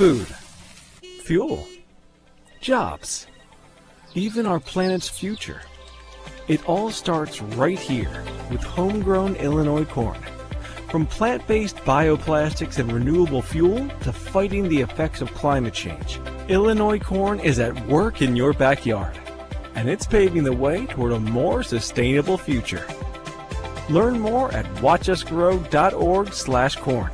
Food, fuel, jobs, even our planet's future. It all starts right here with homegrown Illinois corn. From plant-based bioplastics and renewable fuel to fighting the effects of climate change, Illinois corn is at work in your backyard, and it's paving the way toward a more sustainable future. Learn more at watchusgrow.org/corn.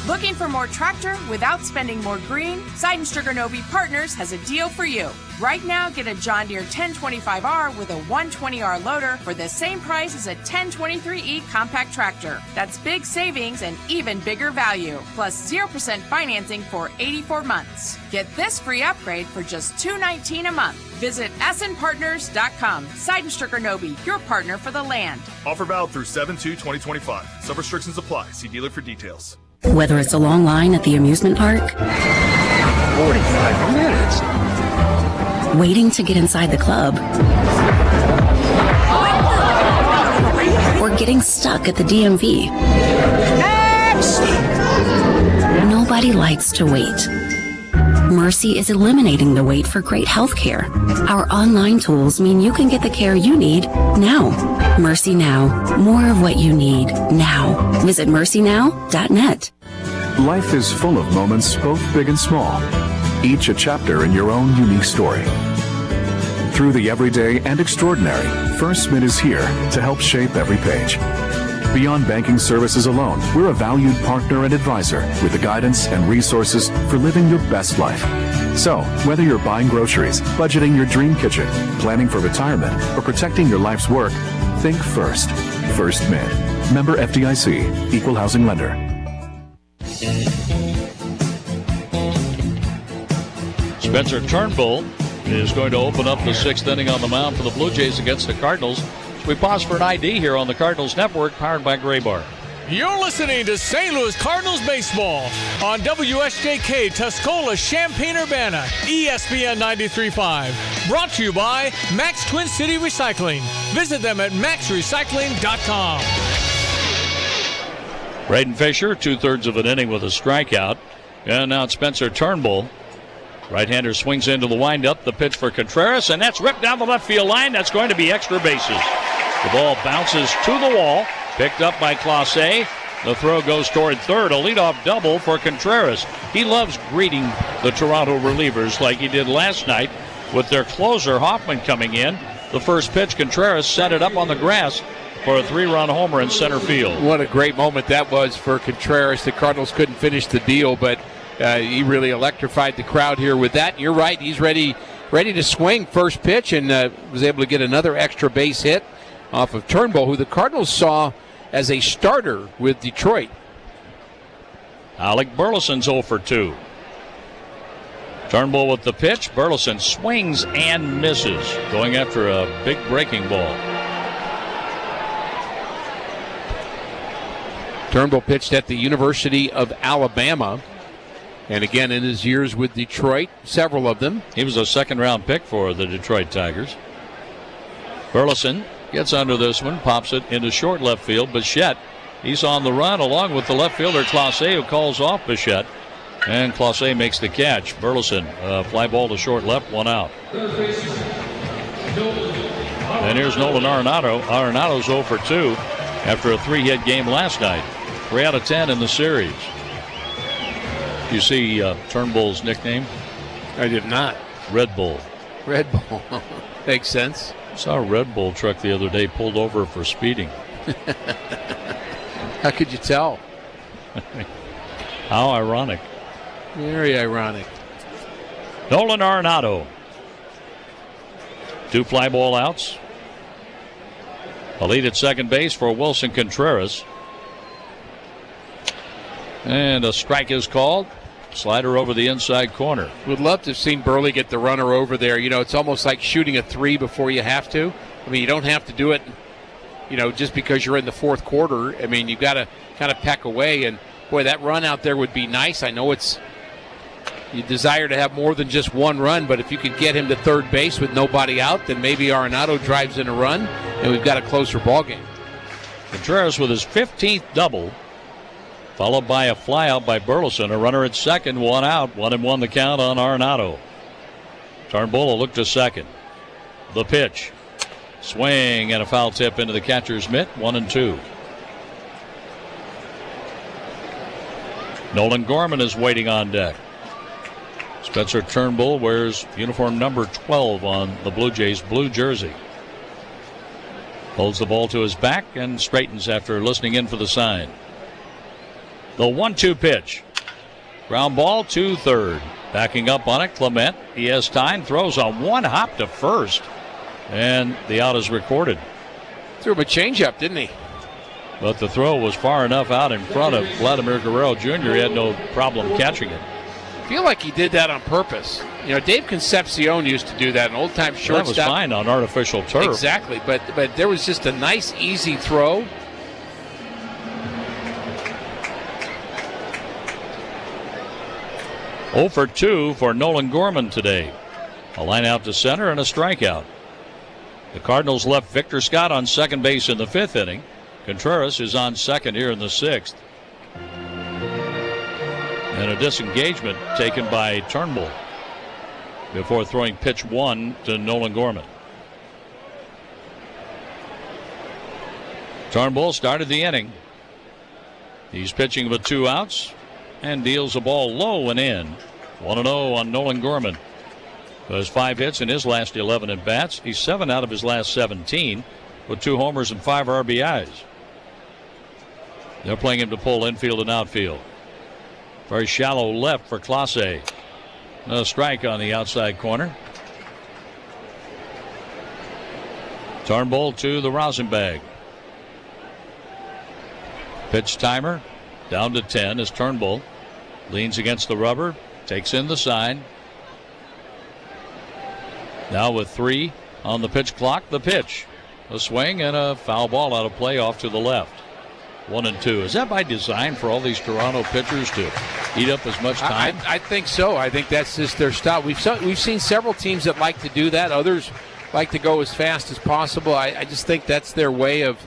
Looking for more tractor without spending more green? Seidenstricker Nobe Partners has a deal for you. Right now, get a John Deere 1025R with a 120R loader for the same price as a 1023E compact tractor. That's big savings and even bigger value, plus 0% financing for 84 months. Get this free upgrade for just $219 a month. Visit snpartners.com. Seidenstricker Nobe, your partner for the land. Offer valid through 7/2/2025. Some restrictions apply. See dealer for details. Whether it's a long line at the amusement park, 45 minutes. waiting to get inside the club, or getting stuck at the DMV. Nobody likes to wait. Mercy is eliminating the wait for great health care. Our online tools mean you can get the care you need now. Mercy Now. More of what you need now. Visit mercynow.net. Life is full of moments, both big and small, each a chapter in your own unique story. Through the everyday and extraordinary, First Mint is here to help shape every page. Beyond banking services alone, we're a valued partner and advisor with the guidance and resources for living your best life. So, whether you're buying groceries, budgeting your dream kitchen, planning for retirement, or protecting your life's work, think First. First Mint. Member FDIC. Equal housing lender. Spencer Turnbull is going to open up the sixth inning on the mound for the Blue Jays against the Cardinals. We pause for an ID here on the Cardinals Network, powered by Graybar. You're listening to St. Louis Cardinals baseball on WSJK Tuscola, Champaign-Urbana, ESPN 93.5. Brought to you by Max Twin City Recycling. Visit them at maxrecycling.com. Braden Fisher, 2/3 of an inning with a strikeout. And now it's Spencer Turnbull. Right-hander swings into the windup. The pitch for Contreras, and that's ripped down the left field line. That's going to be extra bases. The ball bounces to the wall, picked up by Clase. The throw goes toward third. A leadoff double for Contreras. He loves greeting the Toronto relievers like he did last night with their closer, Hoffman, coming in. The first pitch, Contreras set it up on the grass for a 3-run homer in center field. What a great moment that was for Contreras. The Cardinals couldn't finish the deal, but he really electrified the crowd here with that. You're right. He's ready to swing first pitch and was able to get another extra base hit off of Turnbull, who the Cardinals saw as a starter with Detroit. Alec Burleson's 0 for 2. Turnbull with the pitch. Burleson swings and misses, going after a big breaking ball. Turnbull pitched at the University of Alabama. And again, in his years with Detroit, several of them. He was a second-round pick for the Detroit Tigers. Burleson gets under this one, pops it into short left field. Bichette, he's on the run along with the left fielder Clase, who calls off Bichette. And Clase makes the catch. Burleson, fly ball to short left, one out. And here's Nolan Arenado. Arenado's 0 for 2 after a 3-hit game last night. 3 out of 10 in the series. You see Turnbull's nickname? I did not. Red Bull. Red Bull. Makes sense. Saw a Red Bull truck the other day pulled over for speeding. How could you tell? How ironic. Very ironic. Nolan Arenado. 2 fly ball outs. A lead at second base for Wilson Contreras. And a strike is called. Slider over the inside corner. Would love to have seen Burley get the runner over there. You know, it's almost like shooting a 3 before you have to. I mean, you don't have to do it, you know, just because you're in the fourth quarter. I mean, you've got to kind of peck away. And, boy, that run out there would be nice. I know you desire to have more than just one run, but if you could get him to third base with nobody out, then maybe Arenado drives in a run, and we've got a closer ball game. Contreras with his 15th double. followed by a flyout by Burleson. A runner at second, one out. 1-1 the count on Arenado. Turnbull will look to second. The pitch. Swing and a foul tip into the catcher's mitt. 1-2. Nolan Gorman is waiting on deck. Spencer Turnbull wears uniform number 12 on the Blue Jays' blue jersey. Holds the ball to his back and straightens after listening in for the sign. The 1-2 pitch. Ground ball to third. Backing up on it, Clement. He has time, throws on one hop to first. And the out is recorded. Threw him a changeup, didn't he? But the throw was far enough out in front of Vladimir Guerrero Jr. He had no problem catching it. I feel like he did that on purpose. You know, Dave Concepcion used to do that, an old-time shortstop. That was fine on artificial turf. Exactly, but there was just a nice, easy throw. Oh for 2 for Nolan Gorman today. A line out to center and a strikeout. The Cardinals left Victor Scott on second base in the 5th inning. Contreras is on second here in the 6th. And a disengagement taken by Turnbull before throwing pitch 1 to Nolan Gorman. Turnbull started the inning. He's pitching with 2 outs and deals the ball low and in. 1-0 on Nolan Gorman. Has 5 hits in his last 11 at bats. He's 7 out of his last 17 with 2 homers and 5 RBIs. They're playing him to pull infield and outfield. Very shallow left for Clase. A strike on the outside corner. Turnbull to the rosin bag. Pitch timer down to 10 as Turnbull leans against the rubber, takes in the sign. Now with 3 on the pitch clock, the pitch. A swing and a foul ball out of play off to the left. 1-2. Is that by design for all these Toronto pitchers to eat up as much time? I think so. I think that's just their style. We've seen several teams that like to do that. Others like to go as fast as possible. I just think that's their way of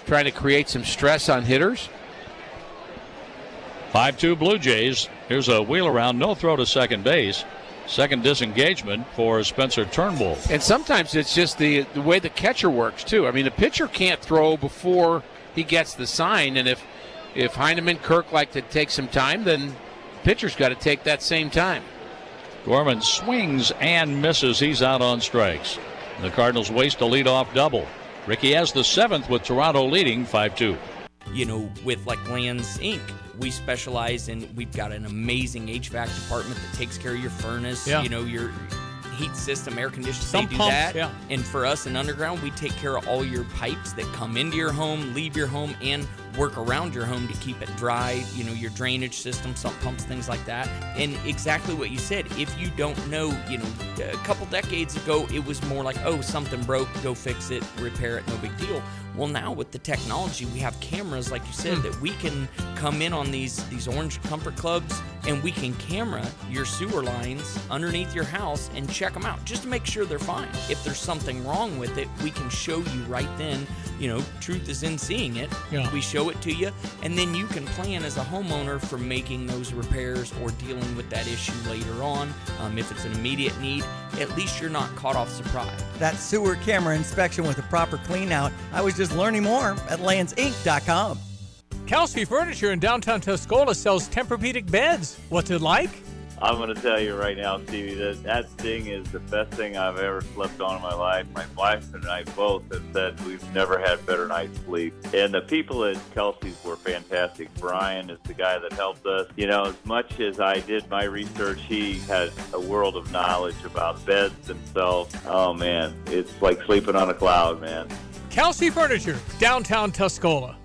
trying to create some stress on hitters. 5-2 Blue Jays. Here's a wheel around, no throw to second base. Second disengagement for Spencer Turnbull. And sometimes it's just the way the catcher works, too. I mean, the pitcher can't throw before he gets the sign, and if Heineman, Kirk like to take some time, then the pitcher's got to take that same time. Gorman swings and misses. He's out on strikes. The Cardinals waste a leadoff double. Ricky has the 7th with Toronto leading 5-2. You know, with like Lands Inc., we specialize in, we've got an amazing HVAC department that takes care of your furnace, you know, your heat system, air conditioning, they do that. Yeah. And for us in Underground, we take care of all your pipes that come into your home, leave your home, and work around your home to keep it dry, you know, your drainage system, sump pumps, things like that. And exactly what you said, if you don't know, you know, a couple decades ago, it was more like, oh, something broke, go fix it, repair it, no big deal. Well, now with the technology, we have cameras, like you said, that we can come in on these Orange Comfort Clubs, and we can camera your sewer lines underneath your house and check them out just to make sure they're fine. If there's something wrong with it, we can show you right then. You know, truth is in seeing it. Yeah. We show it to you, and then you can plan as a homeowner for making those repairs or dealing with that issue later on. If it's an immediate need, at least you're not caught off surprise. That sewer camera inspection with a proper clean out, I was just learning more at landsinc.com. Kelsey Furniture in downtown Tuscola sells Tempur-Pedic beds. What's it like? I'm going to tell you right now, Stevie, that thing is the best thing I've ever slept on in my life. My wife and I both have said we've never had better night's sleep. And the people at Kelsey's were fantastic. Brian is the guy that helped us. You know, as much as I did my research, he has a world of knowledge about beds themselves. Oh, man, it's like sleeping on a cloud, man. Kelsey Furniture, downtown Tuscola.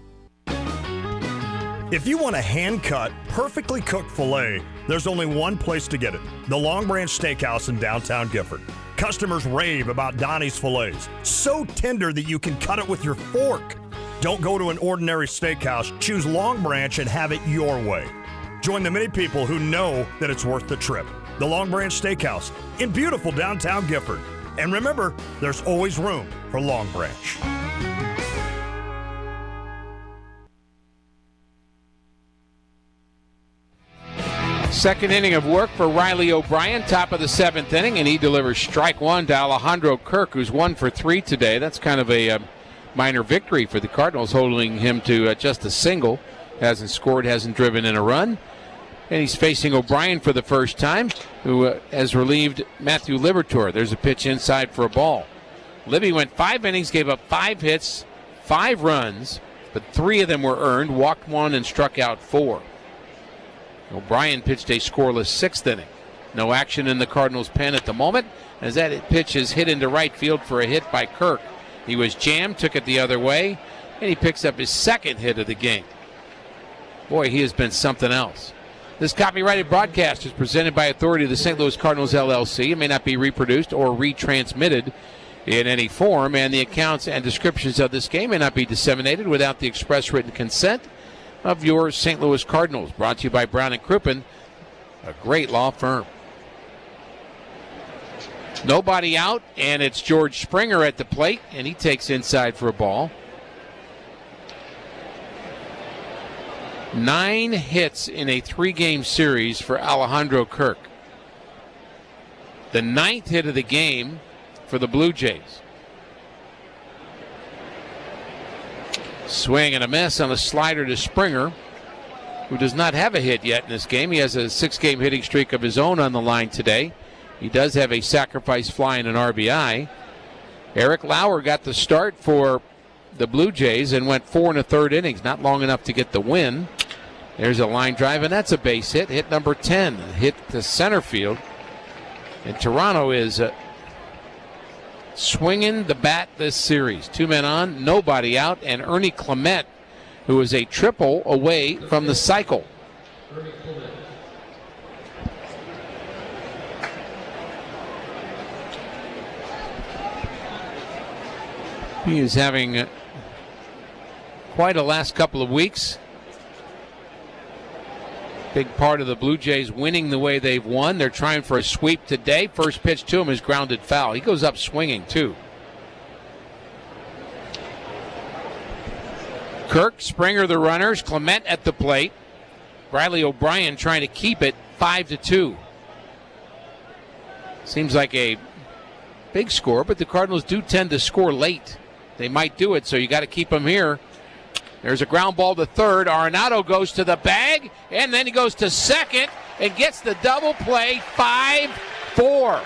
If you want a hand-cut, perfectly cooked filet, there's only one place to get it. The Long Branch Steakhouse in downtown Gifford. Customers rave about Donnie's fillets. So tender that you can cut it with your fork. Don't go to an ordinary steakhouse. Choose Long Branch and have it your way. Join the many people who know that it's worth the trip. The Long Branch Steakhouse in beautiful downtown Gifford. And remember, there's always room for Long Branch. Second inning of work for Riley O'Brien, top of the 7th inning, and he delivers strike one to Alejandro Kirk, who's 1 for 3 today. That's kind of a minor victory for the Cardinals, holding him to just a single. Hasn't scored, hasn't driven in a run. And he's facing O'Brien for the first time, who has relieved Matthew Liberatore. There's a pitch inside for a ball. Libby went 5 innings, gave up 5 hits, 5 runs, but 3 of them were earned, walked 1 and struck out 4. O'Brien pitched a scoreless 6th inning. No action in the Cardinals' pen at the moment, as that pitch is hit into right field for a hit by Kirk. He was jammed, took it the other way, and he picks up his 2nd hit of the game. Boy, he has been something else. This copyrighted broadcast is presented by authority of the St. Louis Cardinals, LLC. It may not be reproduced or retransmitted in any form, and the accounts and descriptions of this game may not be disseminated without the express written consent of your St. Louis Cardinals. Brought to you by Brown & Crouppen, a great law firm. Nobody out, and it's George Springer at the plate, and he takes inside for a ball. 9 hits in a 3-game series for Alejandro Kirk. The 9th hit of the game for the Blue Jays. Swing and a miss on a slider to Springer, who does not have a hit yet in this game. He has a 6-game hitting streak of his own on the line today. He does have a sacrifice fly and an RBI. Eric Lauer got the start for the Blue Jays and went 4 1/3 innings, not long enough to get the win. There's a line drive, and that's a base hit. Hit number 10, hit to center field. And Toronto is swinging the bat this series. 2 men on, nobody out, and Ernie Clement, who is a triple away from the cycle. He is having quite a last couple of weeks. Big part of the Blue Jays winning the way they've won. They're trying for a sweep today. First pitch to him is grounded foul. He goes up swinging, too. Kirk, Springer, the runners. Clement at the plate. Riley O'Brien trying to keep it 5-2. Seems like a big score, but the Cardinals do tend to score late. They might do it, so you got to keep them here. There's a ground ball to third. Arenado goes to the bag, and then he goes to second and gets the double play, 5-4.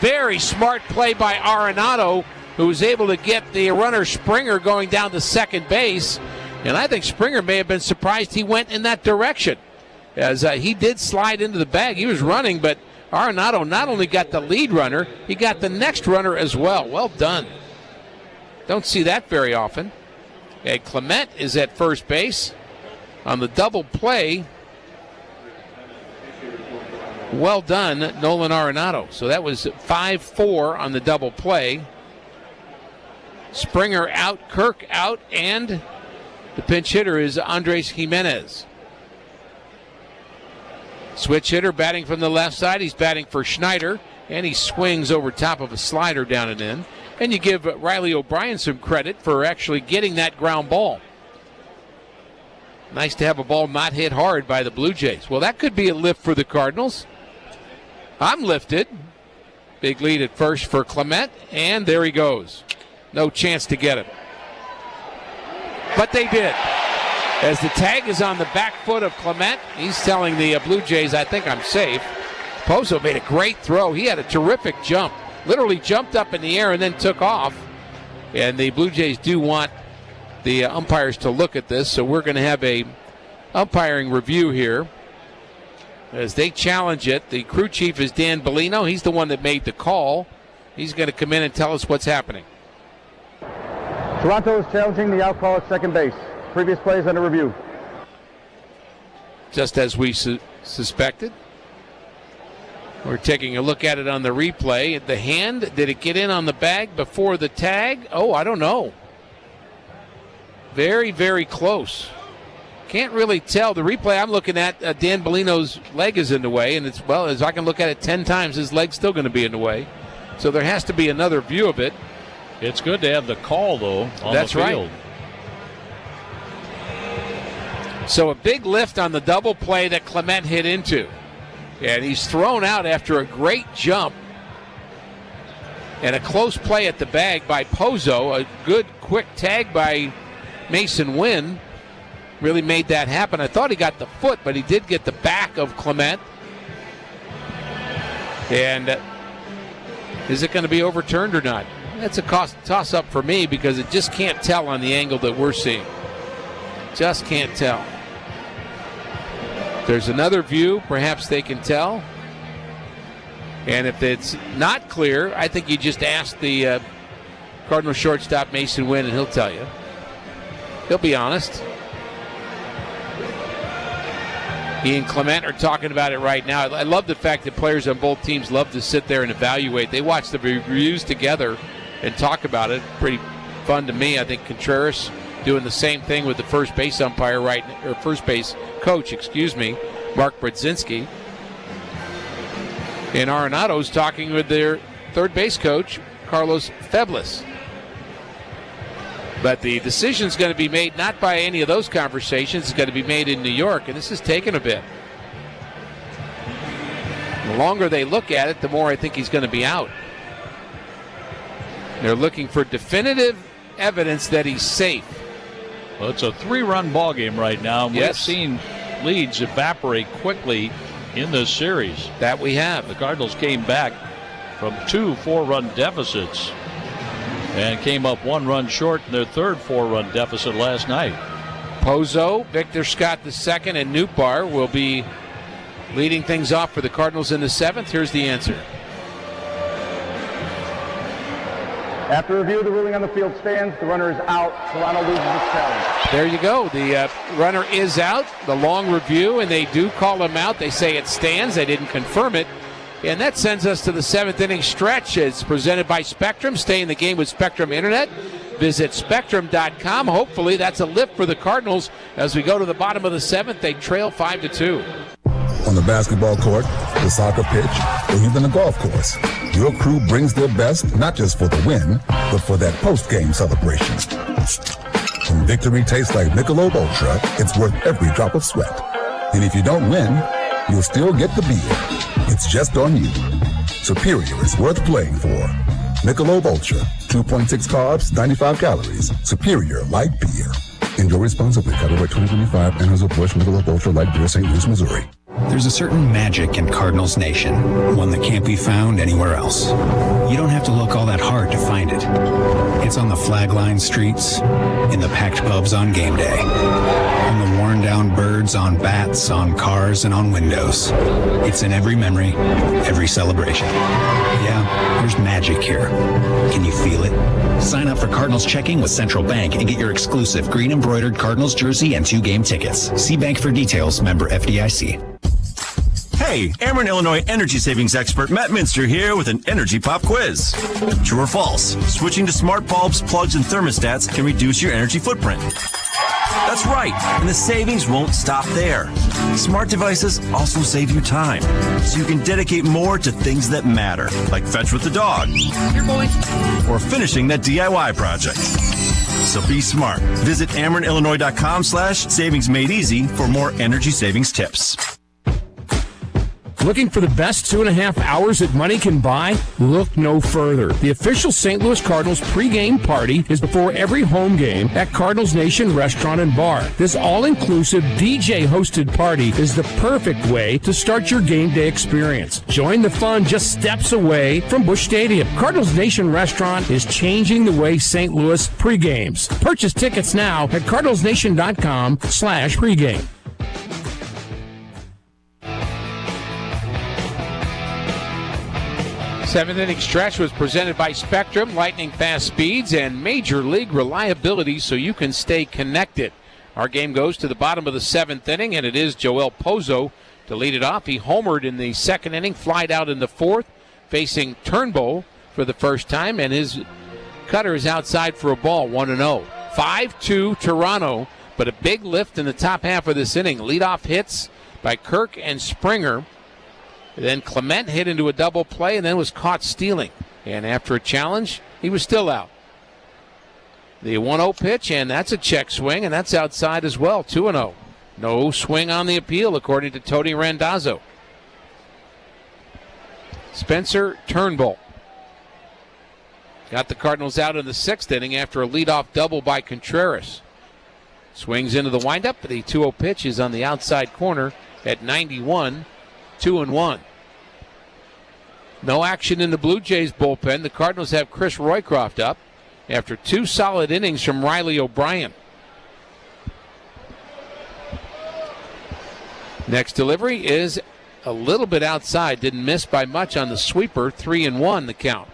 Very smart play by Arenado, who was able to get the runner Springer going down to second base. And I think Springer may have been surprised he went in that direction, as he did slide into the bag. He was running, but Arenado not only got the lead runner, he got the next runner as well. Well done. Don't see that very often. And Clement is at first base on the double play. Well done, Nolan Arenado. So that was 5-4 on the double play. Springer out, Kirk out, and the pinch hitter is Andres Jimenez. Switch hitter batting from the left side. He's batting for Schneider, and he swings over top of a slider down and in. And you give Riley O'Brien some credit for actually getting that ground ball. Nice to have a ball not hit hard by the Blue Jays. Well, that could be a lift for the Cardinals. I'm lifted. Big lead at first for Clement, and there he goes. No chance to get him. But they did. As the tag is on the back foot of Clement, he's telling the Blue Jays, I think I'm safe. Pozo made a great throw. He had a terrific jump. Literally jumped up in the air and then took off. And the Blue Jays do want the umpires to look at this, so we're going to have a umpiring review here as they challenge it. The crew chief is Dan Bellino. He's the one that made the call. He's going to come in and tell us what's happening. Toronto is challenging the out call at second base. Previous plays under review. Just as we suspected. We're taking a look at it on the replay. The hand, did it get in on the bag before the tag? Oh, I don't know. Very, very close. Can't really tell. The replay I'm looking at, Dan Bellino's leg is in the way, and it's, well, as I can look at it 10 times, his leg's still going to be in the way. So there has to be another view of it. It's good to have the call, though, on That's the field. Right. So a big lift on the double play that Clement hit into. And he's thrown out after a great jump and a close play at the bag by Pozo. A good quick tag by Mason Wynn really made that happen. I thought he got the foot, but he did get the back of Clement. And is it going to be overturned or not? That's a toss-up for me because it just can't tell on the angle that we're seeing. Just can't tell. If there's another view, perhaps they can tell. And if it's not clear, I think you just ask the Cardinal shortstop Mason Wynn, and he'll tell you. He'll be honest. He and Clement are talking about it right now. I love the fact that players on both teams love to sit there and evaluate. They watch the reviews together and talk about it. Pretty fun to me. I think Contreras doing the same thing with the first base umpire first base coach, Mark Brodzinski. And Arenado's talking with their third base coach, Carlos Febles. But the decision's going to be made not by any of those conversations. It's going to be made in New York, and this has taken a bit. The longer they look at it, the more I think he's going to be out. They're looking for definitive evidence that he's safe. Well, it's a 3-run ball game right now. Yes. We've seen leads evaporate quickly in this series. That we have. The Cardinals came back from 2 4-run deficits and came up 1 run short in their third 4-run deficit last night. Pozo, Victor Scott II, and Nootbaar will be leading things off for the Cardinals in the 7th. Here's the answer. After review, the ruling on the field stands. The runner is out. Toronto loses its challenge. There you go. The runner is out. The long review, and they do call him out. They say it stands. They didn't confirm it. And that sends us to the 7th inning stretch. It's presented by Spectrum. Stay in the game with Spectrum Internet. Visit Spectrum.com. Hopefully that's a lift for the Cardinals as we go to the bottom of the 7th. They trail 5-2. On the basketball court, the soccer pitch, or even the golf course, your crew brings their best not just for the win, but for that post-game celebration. When victory tastes like Michelob Ultra, it's worth every drop of sweat. And if you don't win, you'll still get the beer. It's just on you. Superior is worth playing for. Michelob Ultra, 2.6 carbs, 95 calories. Superior light beer. Enjoy responsibly. Copyright 2025. Anheuser-Busch Michelob Ultra Light Beer, St. Louis, Missouri. There's a certain magic in Cardinals Nation, one that can't be found anywhere else. You don't have to look all that hard to find it. It's on the flag-lined streets, in the packed pubs on game day, on the worn-down birds on bats, on cars, and on windows. It's in every memory, every celebration. Yeah, there's magic here. Can you feel it? Sign up for Cardinals Checking with Central Bank and get your exclusive green embroidered Cardinals jersey and 2-game tickets. See Bank for details, member FDIC. Hey, Ameren, Illinois energy savings expert Matt Minster here with an Energy Pop quiz. True or false? Switching to smart bulbs, plugs, and thermostats can reduce your energy footprint. That's right, and the savings won't stop there. Smart devices also save you time, so you can dedicate more to things that matter, like fetch with the dog, or finishing that DIY project. So be smart. Visit AmerenIllinois.com/savingsmadeeasy for more energy savings tips. Looking for the best 2.5 hours that money can buy? Look no further. The official St. Louis Cardinals pregame party is before every home game at Cardinals Nation Restaurant and Bar. This all-inclusive DJ-hosted party is the perfect way to start your game day experience. Join the fun just steps away from Busch Stadium. Cardinals Nation Restaurant is changing the way St. Louis pregames. Purchase tickets now at cardinalsnation.com/pregame. Seventh inning stretch was presented by Spectrum, lightning fast speeds and major league reliability so you can stay connected. Our game goes to the bottom of the 7th inning, and it is Joel Pozo to lead it off. He homered in the 2nd inning, flied out in the 4th, facing Turnbull for the first time, and his cutter is outside for a ball, 1-0. 5-2 Toronto, but a big lift in the top half of this inning. Leadoff hits by Kirk and Springer. Then Clement hit into a double play and then was caught stealing. And after a challenge, he was still out. The 1-0 pitch, and that's a check swing, and that's outside as well, 2-0. No swing on the appeal, according to Tony Randazzo. Spencer Turnbull. Got the Cardinals out in the 6th inning after a leadoff double by Contreras. Swings into the windup, but the 2-0 pitch is on the outside corner at 91, 2-1. No action in the Blue Jays bullpen. The Cardinals have Chris Roycroft up after 2 solid innings from Riley O'Brien. Next delivery is a little bit outside. Didn't miss by much on the sweeper. 3-1 the count.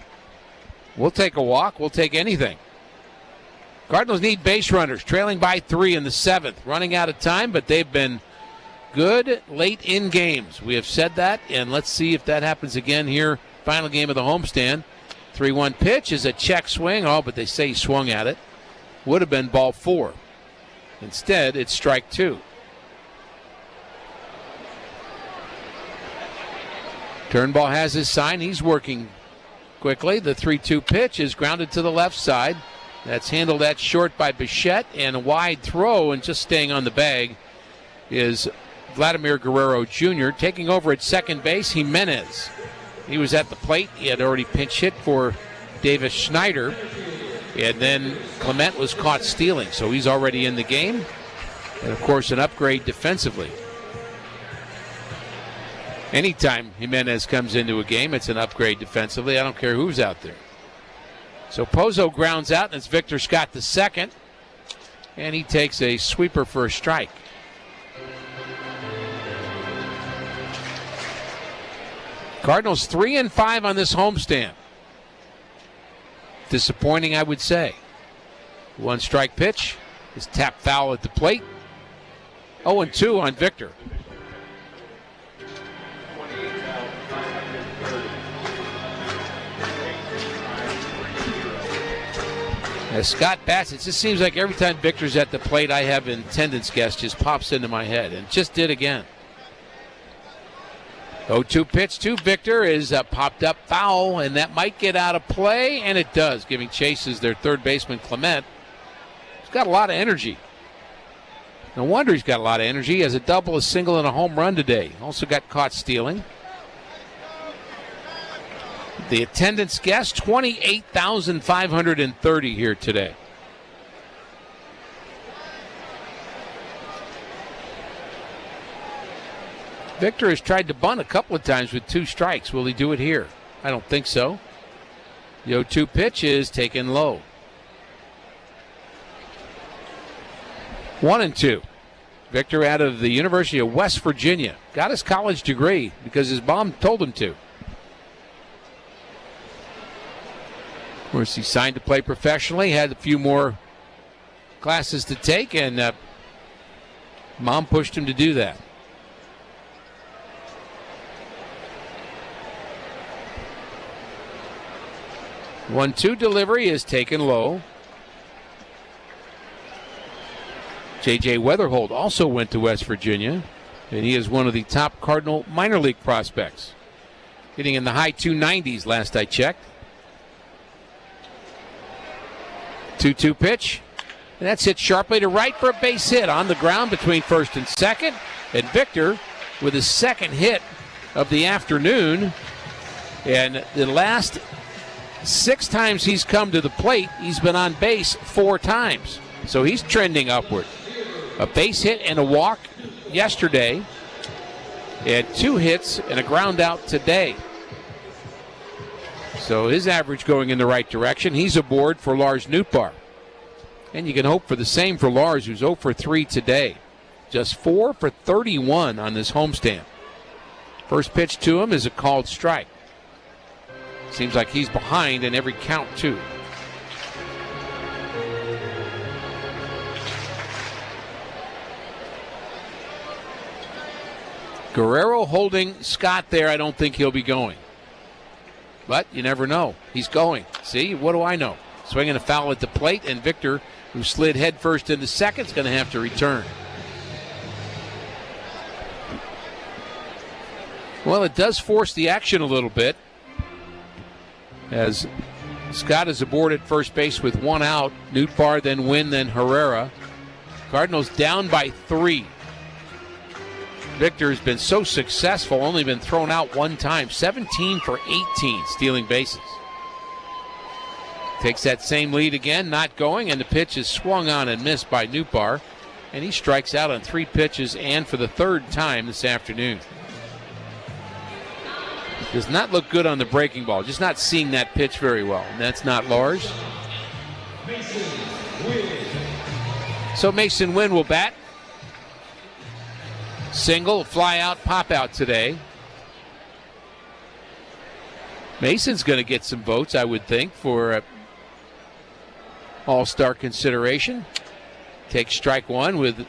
We'll take a walk. We'll take anything. Cardinals need base runners, trailing by 3 in the 7th. Running out of time, but they've been good late in games. We have said that, and let's see if that happens again here. Final game of the homestand. 3-1 pitch is a check swing. Oh, but they say he swung at it. Would have been ball 4. Instead, it's strike 2. Turnbull has his sign. He's working quickly. The 3-2 pitch is grounded to the left side. That's handled at short by Bichette, and a wide throw, and just staying on the bag is Vladimir Guerrero Jr. Taking over at second base, Jimenez. He was at the plate. He had already pinch hit for Davis Schneider, and then Clement was caught stealing, so he's already in the game. And, of course, an upgrade defensively. Anytime Jimenez comes into a game, it's an upgrade defensively. I don't care who's out there. So Pozo grounds out, and it's Victor Scott the second. And he takes a sweeper for a strike. Cardinals 3-5 on this homestand. Disappointing, I would say. 1 strike pitch is tapped foul at the plate. 0-2 on Victor. As Scott bats, it just seems like every time Victor's at the plate, I have an attendance guest just pops into my head, and just did again. 0-2 pitch to Victor is popped up foul, and that might get out of play, and it does, giving chases their third baseman Clement. He's got a lot of energy. No wonder he's got a lot of energy. He has a double, a single, and a home run today. Also got caught stealing. The attendance guest, 28,530 here today. Victor has tried to bunt a couple of times with 2 strikes. Will he do it here? I don't think so. The 0-2 pitch is taken low. 1-2. Victor out of the University of West Virginia. Got his college degree because his mom told him to. Of course, he signed to play professionally, had a few more classes to take, and mom pushed him to do that. One-two delivery is taken low. J.J. Weatherholt also went to West Virginia, and he is one of the top Cardinal minor league prospects. Hitting in the high 290s last I checked. 2-2 pitch. And that's hit sharply to right for a base hit on the ground between first and second. And Victor with his second hit of the afternoon. And the last 6 times he's come to the plate, he's been on base 4 times. So he's trending upward. A base hit and a walk yesterday. And 2 hits and a ground out today. So his average going in the right direction. He's aboard for Lars Nootbaar. And you can hope for the same for Lars, who's 0 for 3 today. Just 4 for 31 on this homestand. First pitch to him is a called strike. Seems like he's behind in every count, too. Guerrero holding Scott there. I don't think he'll be going. But you never know. He's going. See, what do I know? Swinging a foul at the plate, and Victor, who slid headfirst into second, is going to have to return. Well, it does force the action a little bit, as Scott is aboard at first base with 1 out. Nootbaar, then Wynn, then Herrera. Cardinals down by 3. Victor has been so successful, only been thrown out one time. 17 for 18 stealing bases. Takes that same lead again, not going, and the pitch is swung on and missed by Nootbaar. And he strikes out on 3 pitches and for the 3rd time this afternoon. Does not look good on the breaking ball. Just not seeing that pitch very well. And that's not Lars. So Mason Wynn will bat. Single, fly out, pop out today. Mason's going to get some votes, I would think, for all-star consideration. Takes strike one with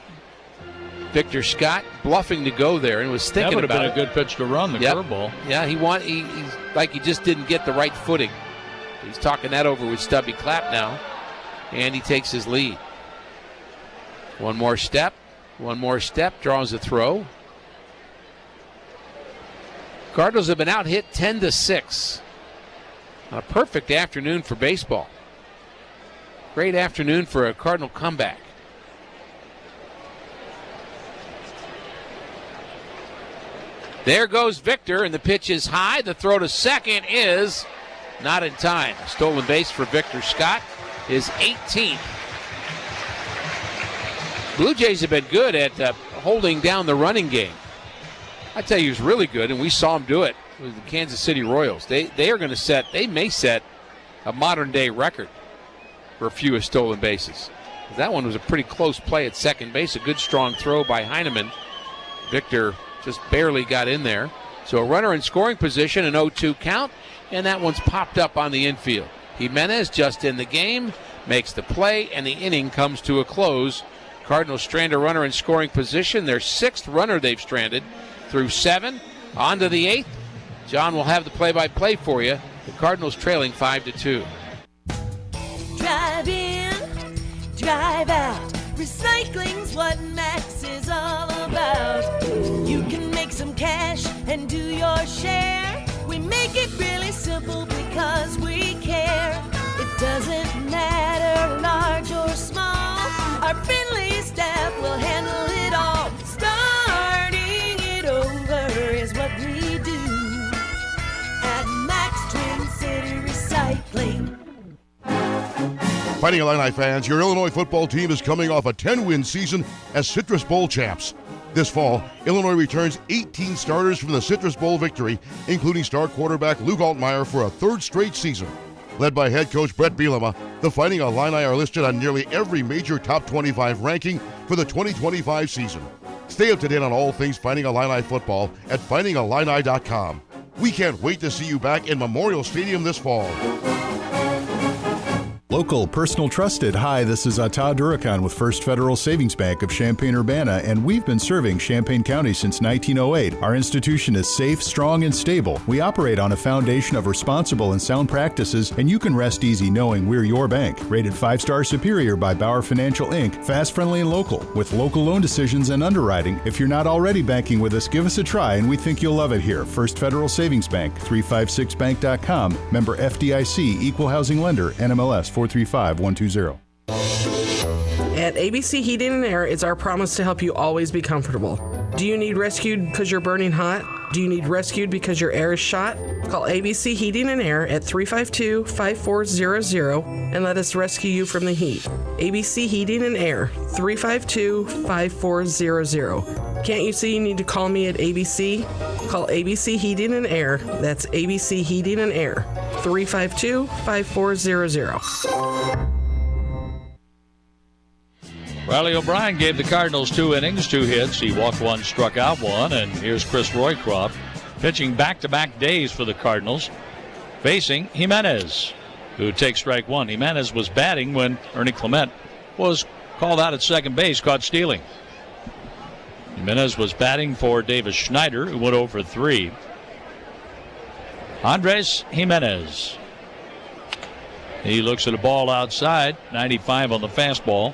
Victor Scott bluffing to go there and was thinking about it. That would have been a good pitch to run, the curveball. Yeah, he's like he just didn't get the right footing. He's talking that over with Stubby Clapp now, and he takes his lead. One more step, draws a throw. Cardinals have been out hit 10-6. A perfect afternoon for baseball. Great afternoon for a Cardinal comeback. There goes Victor, and the pitch is high. The throw to second is not in time. Stolen base for Victor Scott is 18th. Blue Jays have been good at holding down the running game. I tell you, he was really good, and we saw him do it with the Kansas City Royals. They may set a modern-day record for fewest stolen bases. That one was a pretty close play at second base. A good, strong throw by Heineman. Victor just barely got in there. So a runner in scoring position, an 0-2 count, and that one's popped up on the infield. Jimenez just in the game, makes the play, and the inning comes to a close. Cardinals strand a runner in scoring position. Their 6th runner they've stranded through 7. On to the 8th. John will have the play-by-play for you. The Cardinals trailing 5-2. Drive in, drive out. Recycling's what Max is all about. You can make some cash and do your share. We make it really simple because we care. It doesn't matter large or small. Our friendly staff will handle it all. Starting it over is what we do at Max Twin City Recycling. Fighting Illini fans, your Illinois football team is coming off a 10-win season as Citrus Bowl champs. This fall, Illinois returns 18 starters from the Citrus Bowl victory, including star quarterback Luke Altmaier for a 3rd straight season. Led by head coach Brett Bielema, the Fighting Illini are listed on nearly every major top 25 ranking for the 2025 season. Stay up to date on all things Fighting Illini football at fightingillini.com. We can't wait to see you back in Memorial Stadium this fall. Local, personal, trusted. Hi, this is Todd Durakan with First Federal Savings Bank of Champaign-Urbana, and we've been serving Champaign County since 1908. Our institution is safe, strong, and stable. We operate on a foundation of responsible and sound practices, and you can rest easy knowing we're your bank. Rated 5-star superior by Bauer Financial, Inc., fast, friendly, and local, with local loan decisions and underwriting. If you're not already banking with us, give us a try, and we think you'll love it here. First Federal Savings Bank, 356bank.com, member FDIC, equal housing lender, NMLS 435120. At ABC Heating and Air, it's our promise to help you always be comfortable. Do you need rescued because you're burning hot? Do you need rescued because your air is shot? Call ABC Heating and Air at 352-5400 and let us rescue you from the heat. ABC Heating and Air, 352-5400. Can't you see you need to call me at ABC? Call ABC Heating and Air. That's ABC Heating and Air, 352-5400. Riley O'Brien gave the Cardinals 2 innings, 2 hits. He walked 1, struck out 1, and here's Chris Roycroft pitching back-to-back days for the Cardinals, facing Jimenez, who takes strike 1. Jimenez was batting when Ernie Clement was called out at second base, caught stealing. Jimenez was batting for Davis Schneider, who went over 3. Andres Jimenez. He looks at a ball outside, 95 on the fastball.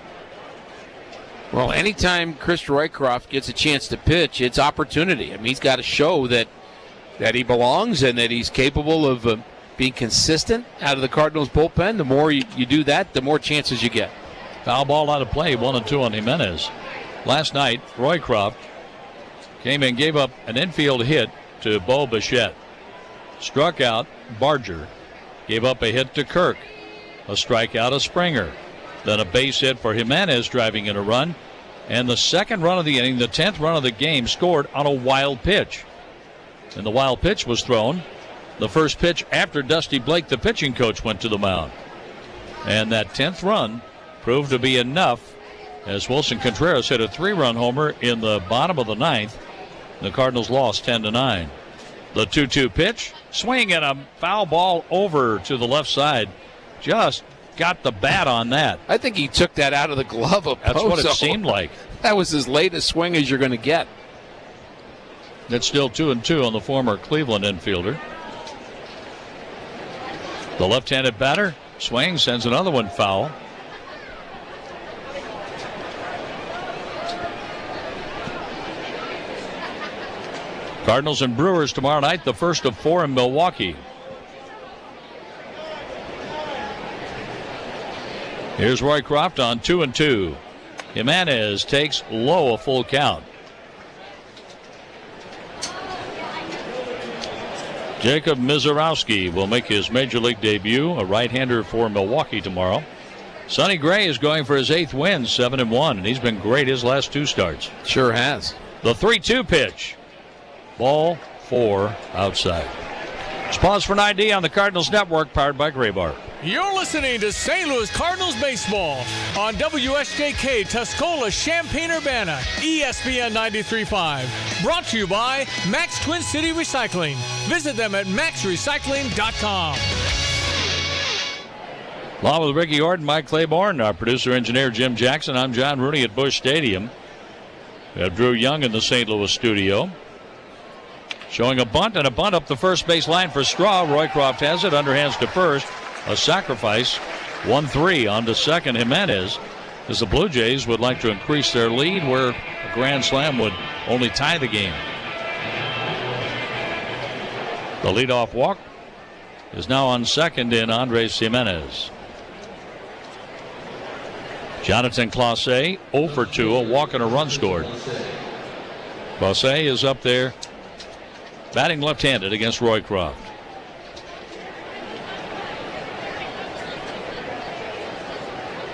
Well, anytime Chris Roycroft gets a chance to pitch, it's opportunity. I mean, he's got to show that he belongs and that he's capable of being consistent out of the Cardinals bullpen. The more you do that, the more chances you get. Foul ball out of play, 1-2 on Jimenez. Last night, Roycroft came in, gave up an infield hit to Bo Bichette. Struck out Barger. Gave up a hit to Kirk. A strikeout of Springer. Then a base hit for Jimenez, driving in a run. And the second run of the inning, the 10th run of the game, scored on a wild pitch. And the wild pitch was thrown. The first pitch after Dusty Blake, the pitching coach, went to the mound. And that 10th run proved to be enough as Wilson Contreras hit a 3-run homer in the bottom of the 9th. The Cardinals lost 10-9. The 2-2 pitch, swing and a foul ball over to the left side. Just got the bat on that. I think he took that out of the glove of Pozo. That's what it seemed like. That was as late a swing as you're going to get. It's still 2-2 on the former Cleveland infielder. The left-handed batter swings, sends another one foul. Cardinals and Brewers tomorrow night, the first of 4 in Milwaukee. Here's Roycroft on 2-2. Jimenez takes low, a full count. Jacob Mizorowski will make his major league debut, a right-hander for Milwaukee tomorrow. Sonny Gray is going for his 8th win, 7-1, and he's been great his last 2 starts. Sure has. The 3-2 pitch. Ball 4 outside. Let's pause for an ID on the Cardinals Network, powered by Graybar. You're listening to St. Louis Cardinals baseball on WSJK Tuscola Champaign-Urbana, ESPN 93.5. Brought to you by Max Twin City Recycling. Visit them at maxrecycling.com. Along with Ricky Orton, Mike Claiborne, our producer-engineer Jim Jackson, I'm John Rooney at Busch Stadium. We have Drew Young in the St. Louis studio. Showing a bunt up the first base line for Straw. Roycroft has it, underhands to first. A sacrifice, 1-3 on to second. Jimenez, as the Blue Jays would like to increase their lead, where a grand slam would only tie the game. The leadoff walk is now on second in Andres Jimenez. Jonathan Clase, 0 for 2, a walk and a run scored. Clase is up there batting left-handed against Roycroft.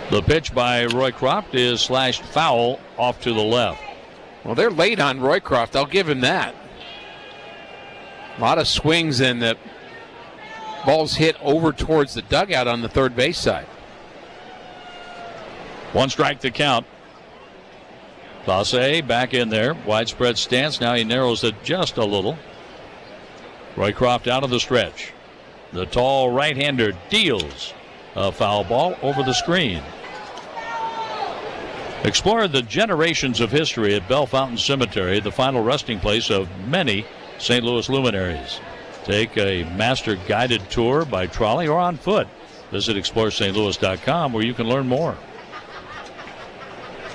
The pitch by Roycroft is slashed foul off to the left. Well, they're late on Roycroft. I'll give him that. A lot of swings and the ball's hit over towards the dugout on the third base side. 1 strike to count. Clase back in there. Widespread stance. Now he narrows it just a little. Roycroft out of the stretch. The tall right-hander deals a foul ball over the screen. Explore the generations of history at Bell Fountain Cemetery, the final resting place of many St. Louis luminaries. Take a master guided tour by trolley or on foot. Visit ExploreSt.Louis.com where you can learn more.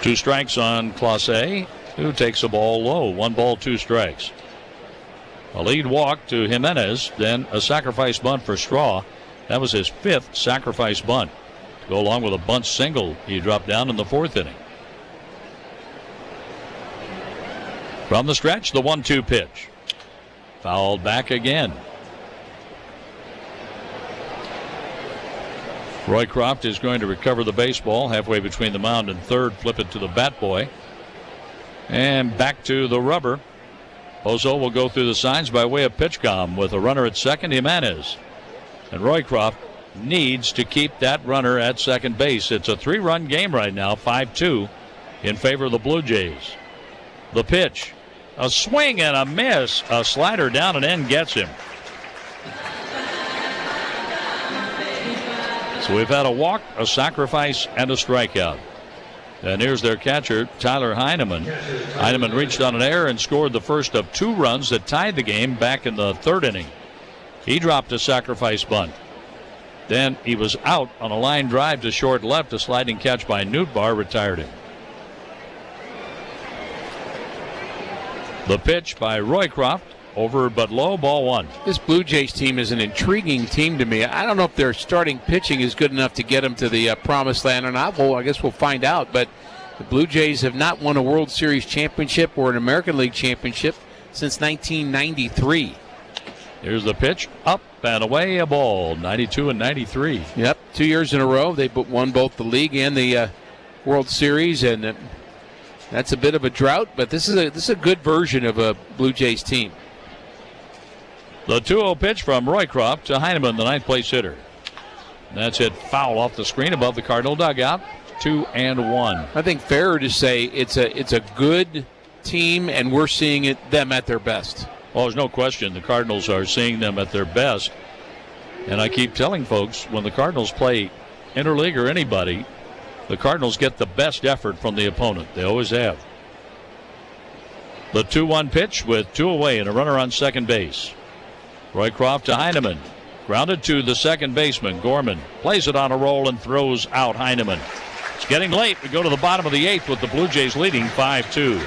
2 strikes on Clase, who takes the ball low. 1 ball, 2 strikes. A lead walk to Jimenez, then a sacrifice bunt for Straw. That was his 5th sacrifice bunt. To go along with a bunt single he dropped down in the 4th inning. From the stretch, the 1-2 pitch. Fouled back again. Roycroft is going to recover the baseball halfway between the mound and third, flip it to the bat boy. And back to the rubber. Pozo will go through the signs by way of PitchCom with a runner at second, Jimenez. And Roycroft needs to keep that runner at second base. It's a 3-run game right now, 5-2 in favor of the Blue Jays. The pitch, a swing and a miss. A slider down and in gets him. So we've had a walk, a sacrifice, and a strikeout. And here's their catcher, Tyler Heineman. Heineman reached on an error and scored the first of 2 runs that tied the game back in the 3rd inning. He dropped a sacrifice bunt. Then he was out on a line drive to short left. A sliding catch by Nootbaar retired him. The pitch by Roycroft, over but low, ball 1. This Blue Jays team is an intriguing team to me. I don't know if their starting pitching is good enough to get them to the promised land or not. Well, I guess we'll find out. But The Blue Jays have not won a World Series championship or an American League championship since 1993. Here's the pitch, up and away, a ball, 92 and 93. Yep, 2 years in a row. They won both the league and the World Series, and that's a bit of a drought, but this is a good version of a Blue Jays team. The 2-0 pitch from Roycroft to Heineman, the ninth-place hitter. That's hit foul off the screen above the Cardinal dugout. 2-1. I think fairer to say it's a good team, and we're seeing them at their best. Well, there's no question the Cardinals are seeing them at their best. And I keep telling folks, when the Cardinals play interleague or anybody, the Cardinals get the best effort from the opponent. They always have. The 2-1 pitch with 2 away and a runner on second base. Roycroft to Heineman. Grounded to the second baseman. Gorman plays it on a roll and throws out Heineman. It's getting late. We go to the bottom of the 8th with the Blue Jays leading 5-2.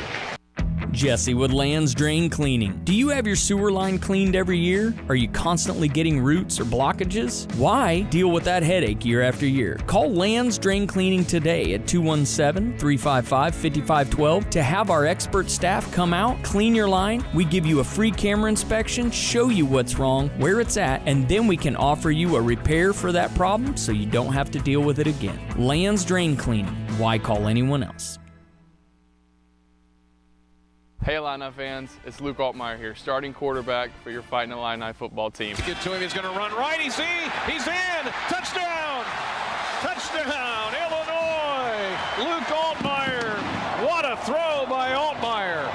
Jesse with Land's Drain Cleaning. Do you have your sewer line cleaned every year? Are you constantly getting roots or blockages? Why deal with that headache year after year? Call Land's Drain Cleaning today at 217-355-5512 to have our expert staff come out, clean your line. We give you a free camera inspection, show you what's wrong, where it's at, and then we can offer you a repair for that problem so you don't have to deal with it again. Land's Drain Cleaning. Why call anyone else? Hey Illini fans, it's Luke Altmaier here, starting quarterback for your Fighting Illini football team. Get to him, he's going to run right, he's in! Touchdown! Touchdown, Illinois! Luke Altmaier, what a throw by Altmaier!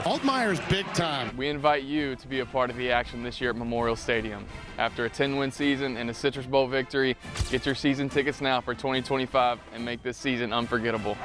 Altmaier's big time. We invite you to be a part of the action this year at Memorial Stadium. After a 10-win season and a Citrus Bowl victory, get your season tickets now for 2025 and make this season unforgettable.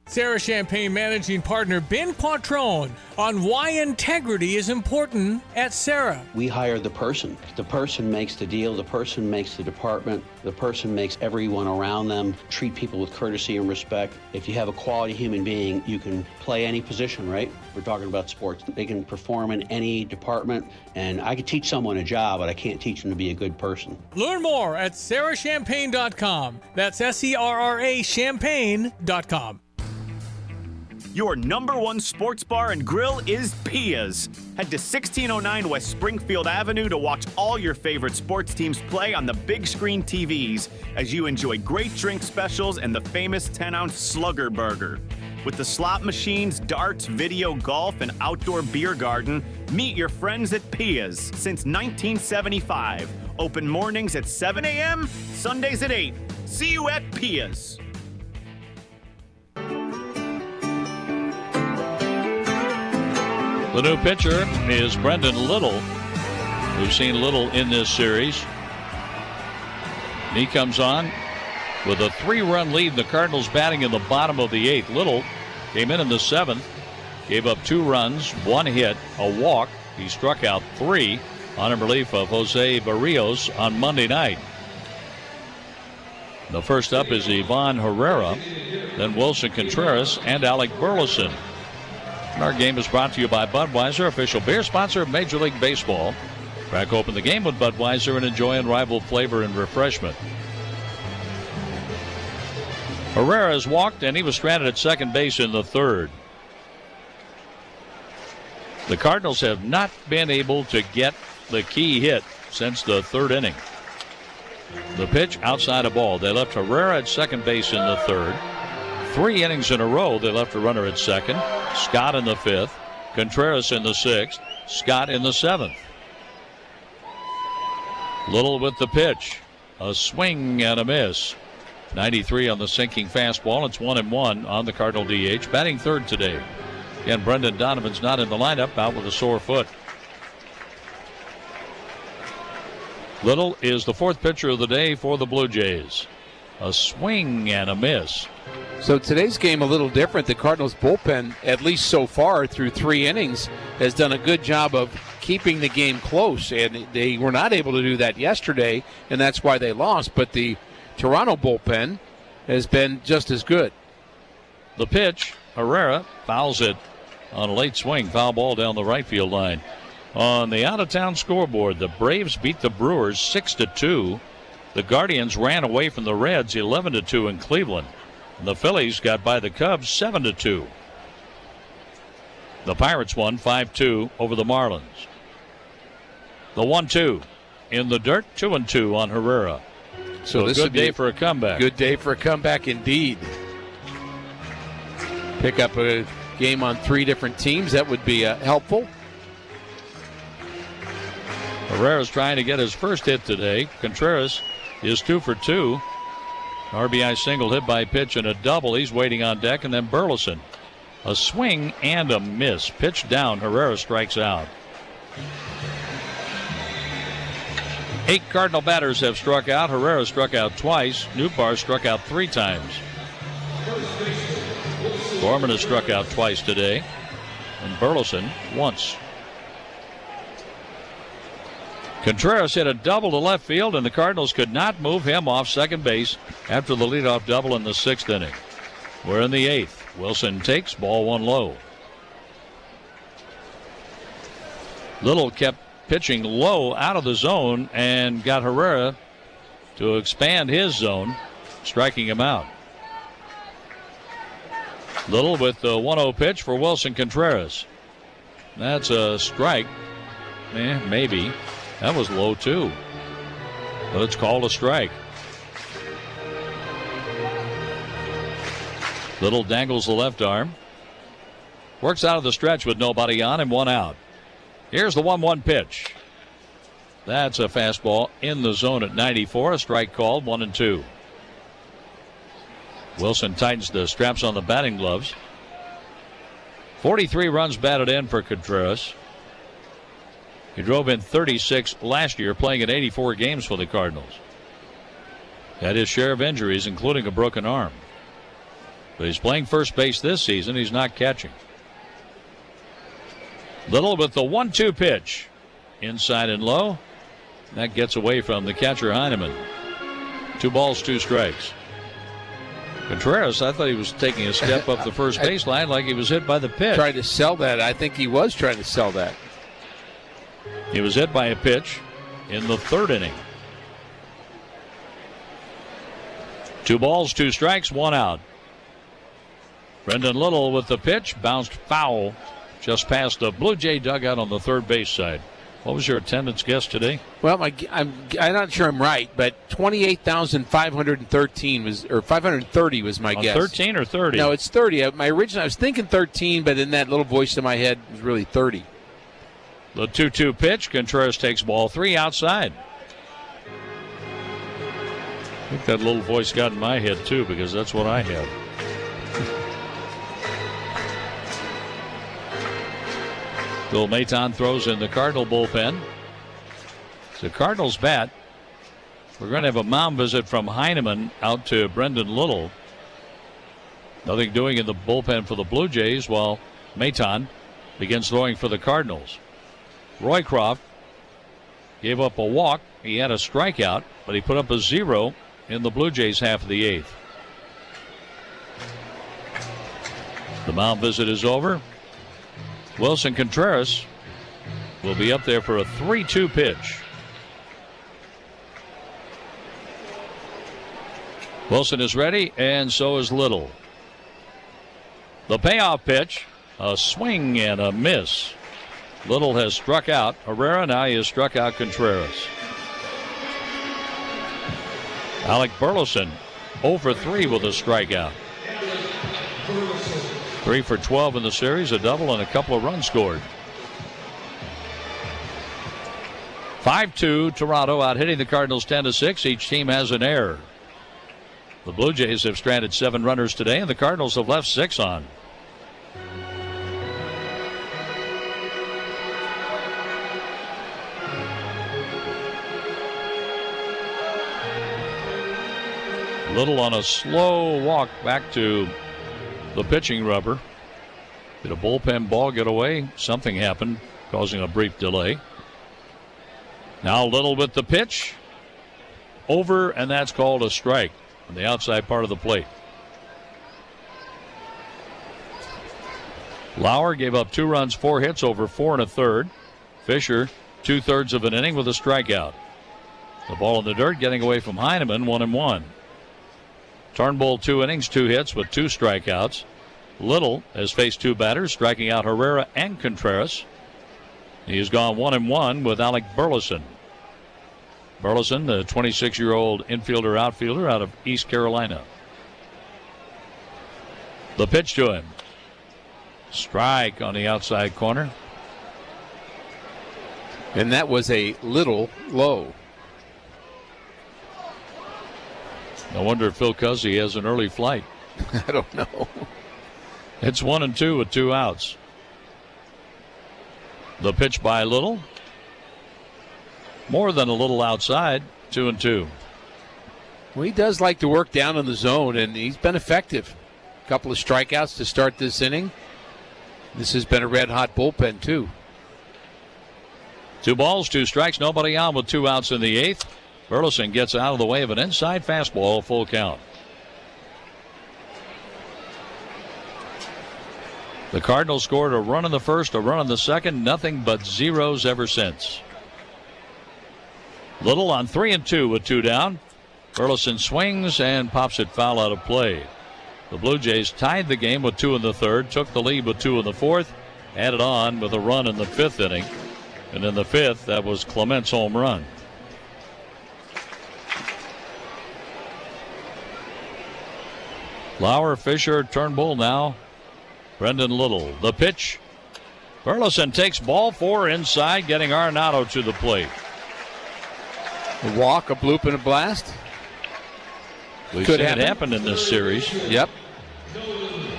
Sarah Champagne managing partner Ben Quattrone on why integrity is important at Sarah. We hire the person. The person makes the deal. The person makes the department. The person makes everyone around them treat people with courtesy and respect. If you have a quality human being, you can play any position, right? We're talking about sports. They can perform in any department, and I could teach someone a job, but I can't teach them to be a good person. Learn more at sarahchampagne.com. That's SERRA champagne.com. Your #1 sports bar and grill is Pia's. Head to 1609 West Springfield Avenue to watch all your favorite sports teams play on the big screen TVs as you enjoy great drink specials and the famous 10-ounce Slugger Burger. With the slot machines, darts, video, golf, and outdoor beer garden, meet your friends at Pia's since 1975. Open mornings at 7 a.m., Sundays at 8. See you at Pia's. The new pitcher is Brendan Little. We've seen Little in this series. He comes on with a 3-run lead. The Cardinals batting in the bottom of the 8th. Little came in the 7th, gave up 2 runs, 1 hit, a walk. He struck out 3 on in relief of Jose Barrios on Monday night. The first up is Ivan Herrera, then Wilson Contreras and Alec Burleson. Our game is brought to you by Budweiser, official beer sponsor of Major League Baseball. Crack open the game with Budweiser and enjoy unrivaled flavor and refreshment. Herrera has walked, and he was stranded at second base in the 3rd. The Cardinals have not been able to get the key hit since the 3rd inning. The pitch outside a ball. They left Herrera at second base in the 3rd. 3 innings in a row, they left a runner at second. Scott in the 5th, Contreras in the 6th, Scott in the 7th. Little with the pitch. A swing and a miss. 93 on the sinking fastball. It's 1-1 on the Cardinal DH. Batting 3rd today. Again, Brendan Donovan's not in the lineup, out with a sore foot. Little is the 4th pitcher of the day for the Blue Jays. A swing and a miss. So today's game a little different. The Cardinals bullpen, at least so far through 3 innings, has done a good job of keeping the game close, and they were not able to do that yesterday, and that's why they lost. But the Toronto bullpen has been just as good. The pitch, Herrera fouls it on a late swing, foul ball down the right field line. On the out-of-town scoreboard, the Braves beat the Brewers 6-2. The Guardians ran away from the Reds 11-2 in Cleveland. And the Phillies got by the Cubs 7-2. The Pirates won 5-2 over the Marlins. The 1-2 in the dirt, 2-2 on Herrera. So this a would good day for a comeback. Good day for a comeback indeed. Pick up a game on 3 different teams. That would be helpful. Herrera's trying to get his first hit today. Contreras is 2 for 2. RBI single, hit by pitch, and a double. He's waiting on deck, and then Burleson. A swing and a miss. Pitch down. Herrera strikes out. 8 Cardinal batters have struck out. Herrera struck out twice. Nootbaar struck out 3 times. Gorman has struck out twice today, and Burleson once. Contreras hit a double to left field, and the Cardinals could not move him off second base after the leadoff double in the 6th inning. We're in the 8th. Wilson takes, ball 1 low. Little kept pitching low out of the zone and got Herrera to expand his zone, striking him out. Little with the 1-0 pitch for Wilson Contreras. That's a strike. Maybe. That was low too. But it's called a strike. Little dangles the left arm. Works out of the stretch with nobody on and 1 out. Here's the 1-1 pitch. That's a fastball in the zone at 94. A strike called, 1-2. Wilson tightens the straps on the batting gloves. 43 runs batted in for Contreras. He drove in 36 last year, playing in 84 games for the Cardinals. Had his share of injuries, including a broken arm. But he's playing first base this season. He's not catching. Little with the 1-2 pitch. Inside and low. That gets away from the catcher, Heineman. 2 balls, 2 strikes. Contreras, I thought he was taking a step up the first baseline like he was hit by the pitch. Trying to sell that. I think he was trying to sell that. He was hit by a pitch in the 3rd inning. 2 balls, 2 strikes, 1 out. Brendan Little with the pitch, bounced foul just past the Blue Jay dugout on the third base side. What was your attendance guess today? Well, I'm not sure I'm right, but 28,513 was, or 530 was my guess. 13 or 30? No, it's 30. I was thinking 13, but in that little voice in my head it was really 30. The 2-2 pitch. Contreras takes ball 3 outside. I think that little voice got in my head too, because that's what I have. Bill Maton throws in the Cardinal bullpen. It's the Cardinals bat. We're going to have a mound visit from Heineman out to Brendan Little. Nothing doing in the bullpen for the Blue Jays while Maton begins throwing for the Cardinals. Roycroft gave up a walk. He had a strikeout, but he put up a 0 in the Blue Jays half of the 8th. The mound visit is over. Wilson Contreras will be up there for a 3-2 pitch. Wilson is ready, and so is Little. The payoff pitch, a swing and a miss. Little has struck out Herrera. Now he has struck out Contreras. Alec Burleson 0 for 3 with a strikeout. 3 for 12 in the series, a double and a couple of runs scored. 5-2 Toronto out hitting the Cardinals 10-6. Each team has an error. The Blue Jays have stranded 7 runners today, and the Cardinals have left 6 on. Little on a slow walk back to the pitching rubber. Did a bullpen ball get away? Something happened, causing a brief delay. Now Little with the pitch. Over, and that's called a strike on the outside part of the plate. Lauer gave up 2 runs, 4 hits over 4 1/3. Fisher 2/3 of an inning with a strikeout. The ball in the dirt, getting away from Heineman, 1-1. Turnbull 2 innings, 2 hits with 2 strikeouts. Little has faced 2 batters, striking out Herrera and Contreras. He has gone 1-1 with Alec Burleson. Burleson, the 26-year-old infielder outfielder out of East Carolina. The pitch to him. Strike on the outside corner. And that was a little low. No wonder Phil Cuzzi has an early flight. I don't know. It's 1-2 with 2 outs. The pitch by Little. More than a little outside, 2-2. Well, he does like to work down in the zone, and he's been effective. A couple of strikeouts to start this inning. This has been a red-hot bullpen, too. 2 balls, 2 strikes, nobody out with 2 outs in the 8th. Burleson gets out of the way of an inside fastball, full count. The Cardinals scored a run in the first, a run in the second, nothing but zeros ever since. Little on 3-2 with 2 down. Burleson swings and pops it foul out of play. The Blue Jays tied the game with 2 in the 3rd, took the lead with 2 in the 4th, added on with a run in the 5th inning. And in the 5th, that was Clement's home run. Lauer, Fisher, Turnbull now. Brendan Little. The pitch. Burleson takes ball 4 inside, getting Arenado to the plate. A walk, a bloop, and a blast. We've seen it happen in this series. Yep.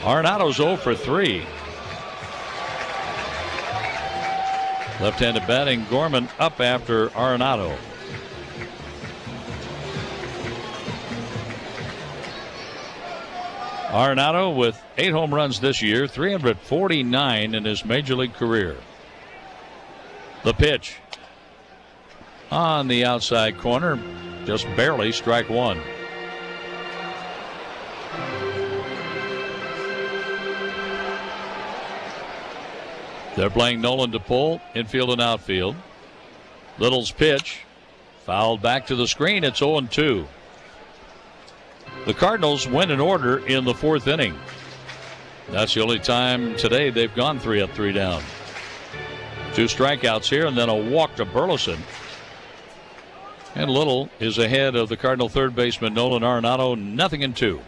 Arenado's 0 for 3. Left-handed batting, Gorman up after Arenado. Arenado with 8 home runs this year, 349 in his major league career. The pitch on the outside corner, just barely, strike 1. They're playing Nolan DePole, infield and outfield. Little's pitch, fouled back to the screen. It's 0-2. The Cardinals win in order in the 4th inning. That's the only time today they've gone 3 up, 3 down. 2 strikeouts here and then a walk to Burleson. And Little is ahead of the Cardinal third baseman Nolan Arenado, 0-2.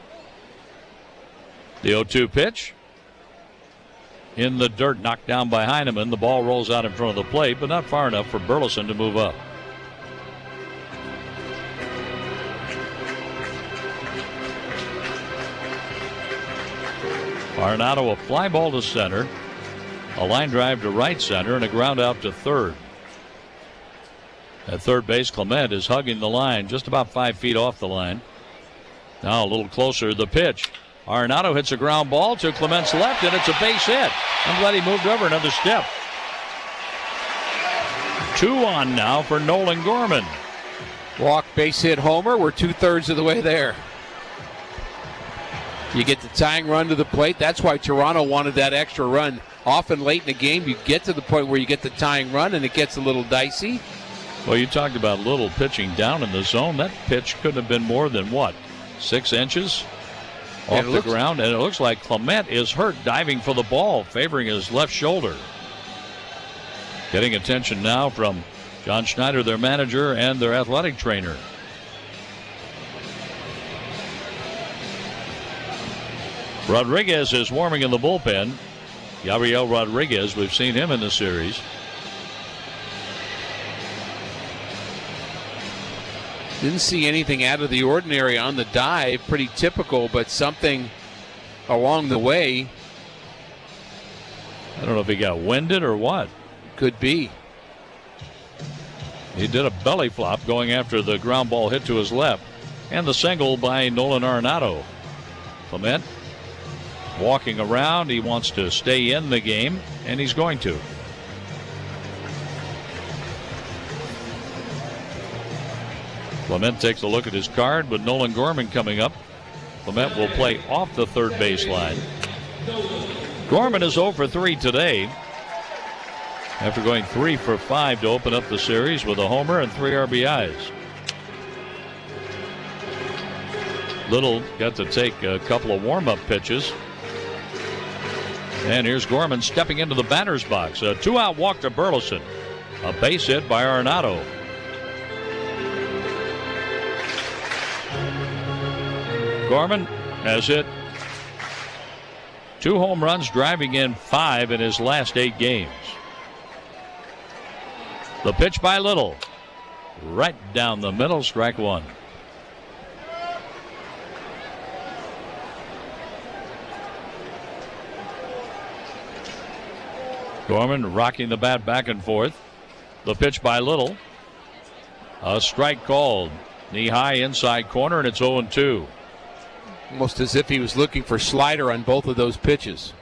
The 0-2 pitch. In the dirt, knocked down by Heineman. The ball rolls out in front of the plate, but not far enough for Burleson to move up. Arenado, a fly ball to center, a line drive to right center, and a ground out to third. At third base, Clement is hugging the line, just about 5 feet off the line. Now a little closer, the pitch. Arenado hits a ground ball to Clement's left, and it's a base hit. I'm glad he moved over another step. 2 on now for Nolan Gorman. Walk, base hit, homer. We're 2/3 of the way there. You get the tying run to the plate. That's why Toronto wanted that extra run. Often late in the game, you get to the point where you get the tying run, and it gets a little dicey. Well, you talked about Little pitching down in the zone. That pitch couldn't have been more than, 6 inches off the ground? And it looks like Clement is hurt diving for the ball, favoring his left shoulder. Getting attention now from John Schneider, their manager, and their athletic trainer. Rodriguez is warming in the bullpen. Gabriel Rodriguez, we've seen him in the series. Didn't see anything out of the ordinary on the dive. Pretty typical, but something along the way. I don't know if he got winded or what. Could be. He did a belly flop going after the ground ball hit to his left. And the single by Nolan Arenado. Clement walking around. He wants to stay in the game, and he's going to. Clement takes a look at his card with Nolan Gorman coming up. Clement will play off the third baseline. Gorman is 0 for 3 today, after going 3 for 5 to open up the series with a homer and 3 RBIs. Little got to take a couple of warm-up pitches. And here's Gorman stepping into the batter's box. A 2-out walk to Burleson. A base hit by Arenado. Gorman has hit 2 home runs, driving in 5 in his last 8 games. The pitch by Little. Right down the middle, strike 1. Gorman rocking the bat back and forth. The pitch by Little. A strike called. Knee high inside corner, and it's 0-2. Almost as if he was looking for slider on both of those pitches.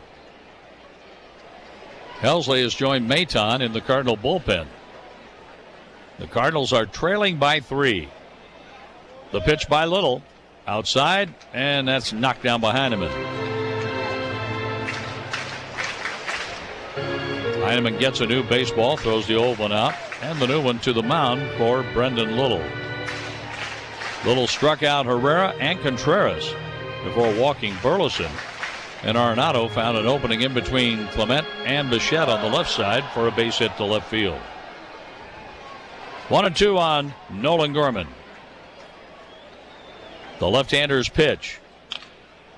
Helsley has joined Maton in the Cardinal bullpen. The Cardinals are trailing by 3. The pitch by Little. Outside, and that's knocked down by Heineman. Heineman gets a new baseball, throws the old one out, and the new one to the mound for Brendan Little. Little struck out Herrera and Contreras before walking Burleson. And Arenado found an opening in between Clement and Bichette on the left side for a base hit to left field. 1-2 on Nolan Gorman. The left-hander's pitch.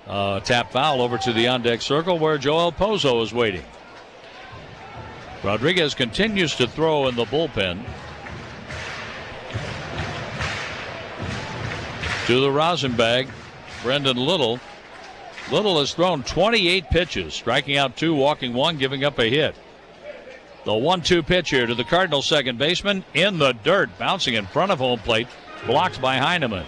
Tap foul over to the on-deck circle where Joel Pozo is waiting. Rodriguez continues to throw in the bullpen. To the Rosenbag, Brendan Little. Little has thrown 28 pitches, striking out 2, walking 1, giving up a hit. The 1-2 pitch here to the Cardinals second baseman in the dirt, bouncing in front of home plate, blocked by Heineman.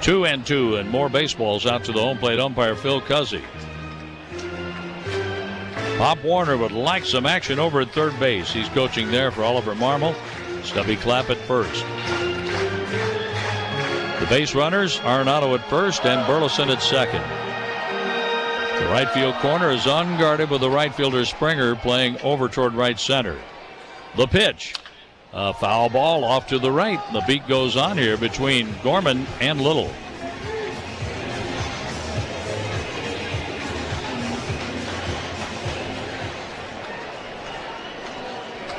2-2 and more baseballs out to the home plate umpire Phil Cuzzi. Pop Warner would like some action over at third base. He's coaching there for Oliver Marmol. Stubby Clapp at first. The base runners, Arenado at first and Burleson at second. The right field corner is unguarded with the right fielder Springer playing over toward right center. The pitch. A foul ball off to the right. The beat goes on here between Gorman and Little.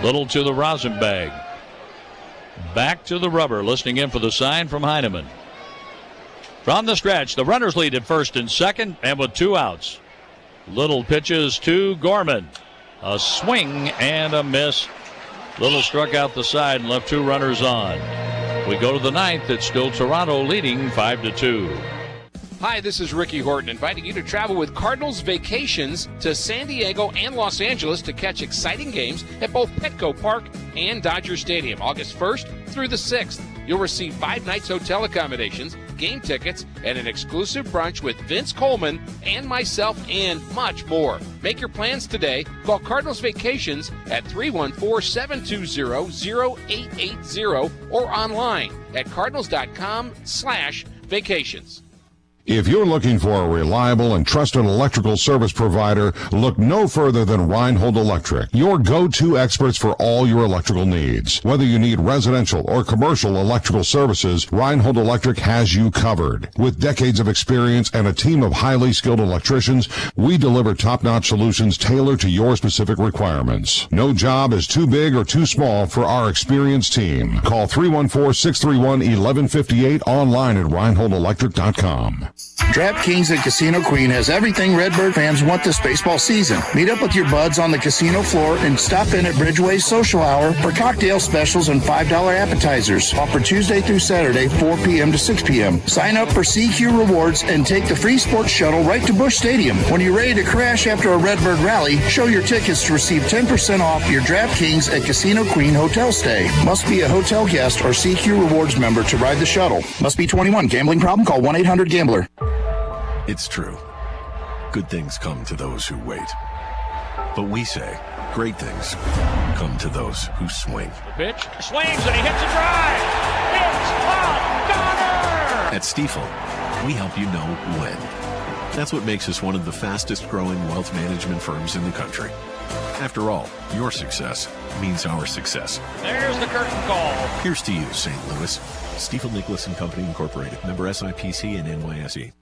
Little to the Rosenbag. Back to the rubber, listening in for the sign from Heineman. From the stretch, the runners lead at first and second, and with 2 outs. Little pitches to Gorman. A swing and a miss. Little struck out the side and left 2 runners on. We go to the 9th. It's still Toronto leading 5-2. Hi, this is Ricky Horton, inviting you to travel with Cardinals Vacations to San Diego and Los Angeles to catch exciting games at both Petco Park and Dodger Stadium, August 1st through the 6th. You'll receive 5 nights hotel accommodations, game tickets, and an exclusive brunch with Vince Coleman and myself, and much more. Make your plans today. Call Cardinals Vacations at 314-720-0880 or online at cardinals.com/vacations. If you're looking for a reliable and trusted electrical service provider, look no further than Reinhold Electric, your go-to experts for all your electrical needs. Whether you need residential or commercial electrical services, Reinhold Electric has you covered. With decades of experience and a team of highly skilled electricians, we deliver top-notch solutions tailored to your specific requirements. No job is too big or too small for our experienced team. Call 314-631-1158 online at reinholdelectric.com. DraftKings at Casino Queen has everything Redbird fans want this baseball season. Meet up with your buds on the casino floor and stop in at Bridgeway's Social Hour for cocktail specials and $5 appetizers. Offered Tuesday through Saturday, 4 p.m. to 6 p.m. Sign up for CQ Rewards and take the free sports shuttle right to Busch Stadium. When you're ready to crash after a Redbird rally, show your tickets to receive 10% off your DraftKings at Casino Queen hotel stay. Must be a hotel guest or CQ Rewards member to ride the shuttle. Must be 21. Gambling problem? Call 1-800-GAMBLER. It's true. Good things come to those who wait. But we say great things come to those who swing. The pitch swings and he hits a drive. It's a gunner! At Stiefel, we help you know when. That's what makes us one of the fastest growing wealth management firms in the country. After all, your success means our success. There's the curtain call. Here's to you, St. Louis. Stifel Nicholas and Company Incorporated. Member SIPC and NYSE.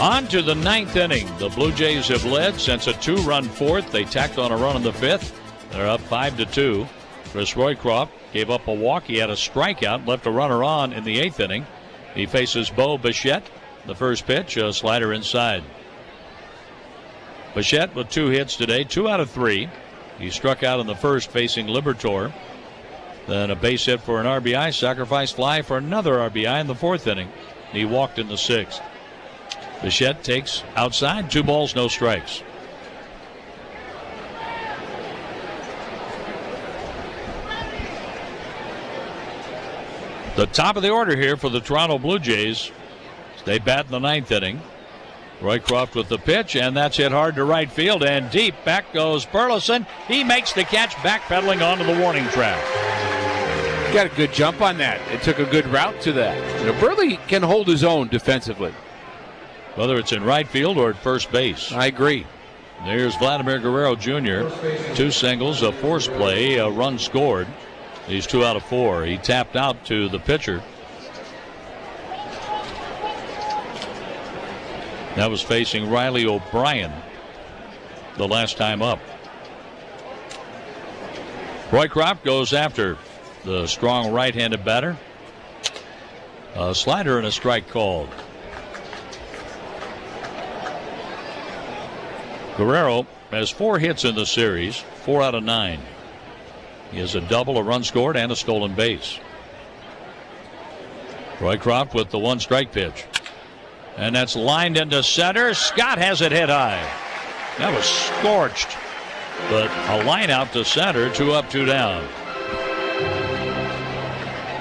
On to the ninth inning. The Blue Jays have led since a 2-run fourth. They tacked on a run in the fifth. They're up 5-2. Chris Roycroft gave up a walk. He had a strikeout, left a runner on in the eighth inning. He faces Bo Bichette. The first pitch, a slider inside. Bichette with 2 hits today, 2 out of 3. He struck out in the first facing Liberatore. Then a base hit for an RBI, sacrifice fly for another RBI in the fourth inning. He walked in the sixth. Bichette takes outside, 2 balls, no strikes. The top of the order here for the Toronto Blue Jays. They bat in the ninth inning. Roycroft with the pitch, and that's hit hard to right field and deep. Back goes Burleson. He makes the catch, backpedaling onto the warning track. Got a good jump on that. It took a good route to that. You know, Burley can hold his own defensively. Whether it's in right field or at first base. I agree. There's Vladimir Guerrero Jr. 2 singles, a force play, a run scored. He's 2 out of 4. He tapped out to the pitcher. That was facing Riley O'Brien the last time up. Roycroft goes after the strong right-handed batter. A slider and a strike called. Guerrero has 4 hits in the series, 4 out of 9. He has a double, a run scored, and a stolen base. Roycroft with the 1-strike pitch. And that's lined into center. Scott has it hit high. That was scorched. But a line out to center, 2 up, 2 down.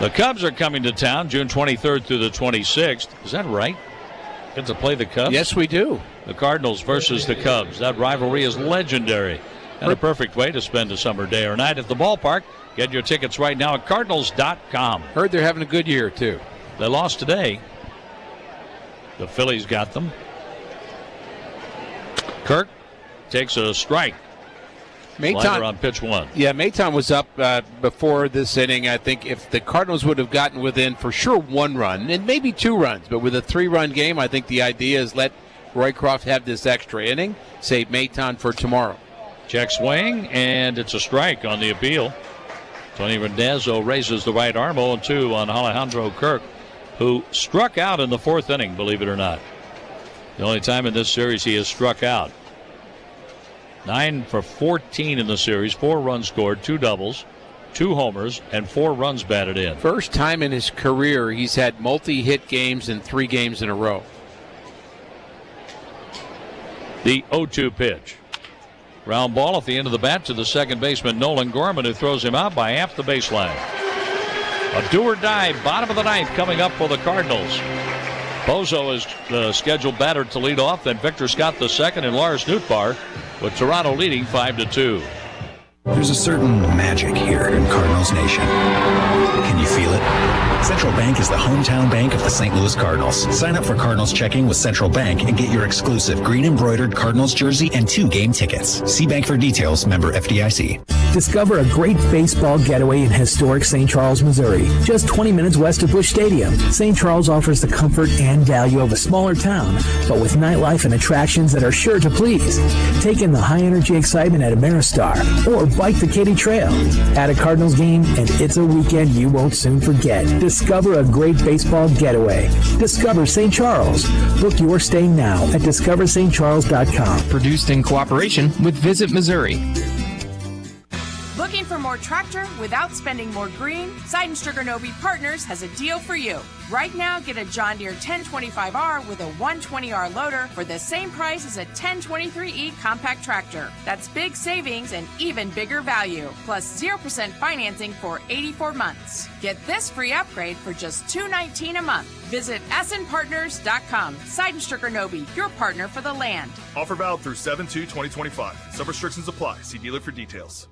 The Cubs are coming to town June 23rd through the 26th. Is that right? Get to play the Cubs? Yes, we do. The Cardinals versus the Cubs. That rivalry is legendary. And a perfect way to spend a summer day or night at the ballpark. Get your tickets right now at Cardinals.com. Heard they're having a good year, too. They lost today. The Phillies got them. Kirk takes a strike. Slider on pitch 1. Yeah, Maton was up before this inning. I think if the Cardinals would have gotten within for sure 1 run and maybe 2 runs, but with a 3-run game, I think the idea is let Roycroft have this extra inning, save Maton for tomorrow. Check swing, and it's a strike on the appeal. Tony Randazzo raises the right arm, 0-2 on Alejandro Kirk, who struck out in the 4th inning, believe it or not. The only time in this series he has struck out. 9 for 14 in the series, 4 runs scored, 2 doubles, 2 homers, and 4 runs batted in. First time in his career he's had multi-hit games in 3 games in a row. The 0-2 pitch. Ground ball at the end of the bat to the second baseman, Nolan Gorman, who throws him out by half the baseline. A do-or-die bottom of the ninth coming up for the Cardinals. Bozo is the scheduled batter to lead off, then Victor Scott the second, and Lars Nootbaar, with Toronto leading 5-2. There's a certain magic here in Cardinals Nation. Can you feel it? Central Bank is the hometown bank of the St. Louis Cardinals. Sign up for Cardinals checking with Central Bank and get your exclusive green embroidered Cardinals jersey and 2 game tickets. See bank for details. Member FDIC. Discover a great baseball getaway in historic St. Charles, Missouri. Just 20 minutes west of Busch Stadium. St. Charles offers the comfort and value of a smaller town, but with nightlife and attractions that are sure to please. Take in the high-energy excitement at Ameristar or bike the Katy Trail. At a Cardinals game, and it's a weekend you won't soon forget. Discover a great baseball getaway. Discover St. Charles. Book your stay now at discoverstcharles.com. Produced in cooperation with Visit Missouri. Looking for more tractor without spending more green? Seidenstricker Nobe Partners has a deal for you. Right now, get a John Deere 1025R with a 120R loader for the same price as a 1023E compact tractor. That's big savings and even bigger value, plus 0% financing for 84 months. Get this free upgrade for just $219 a month. Visit snpartners.com. Seidenstricker Nobe, your partner for the land. Offer valid through 7/2/2025. Some restrictions apply. See dealer for details.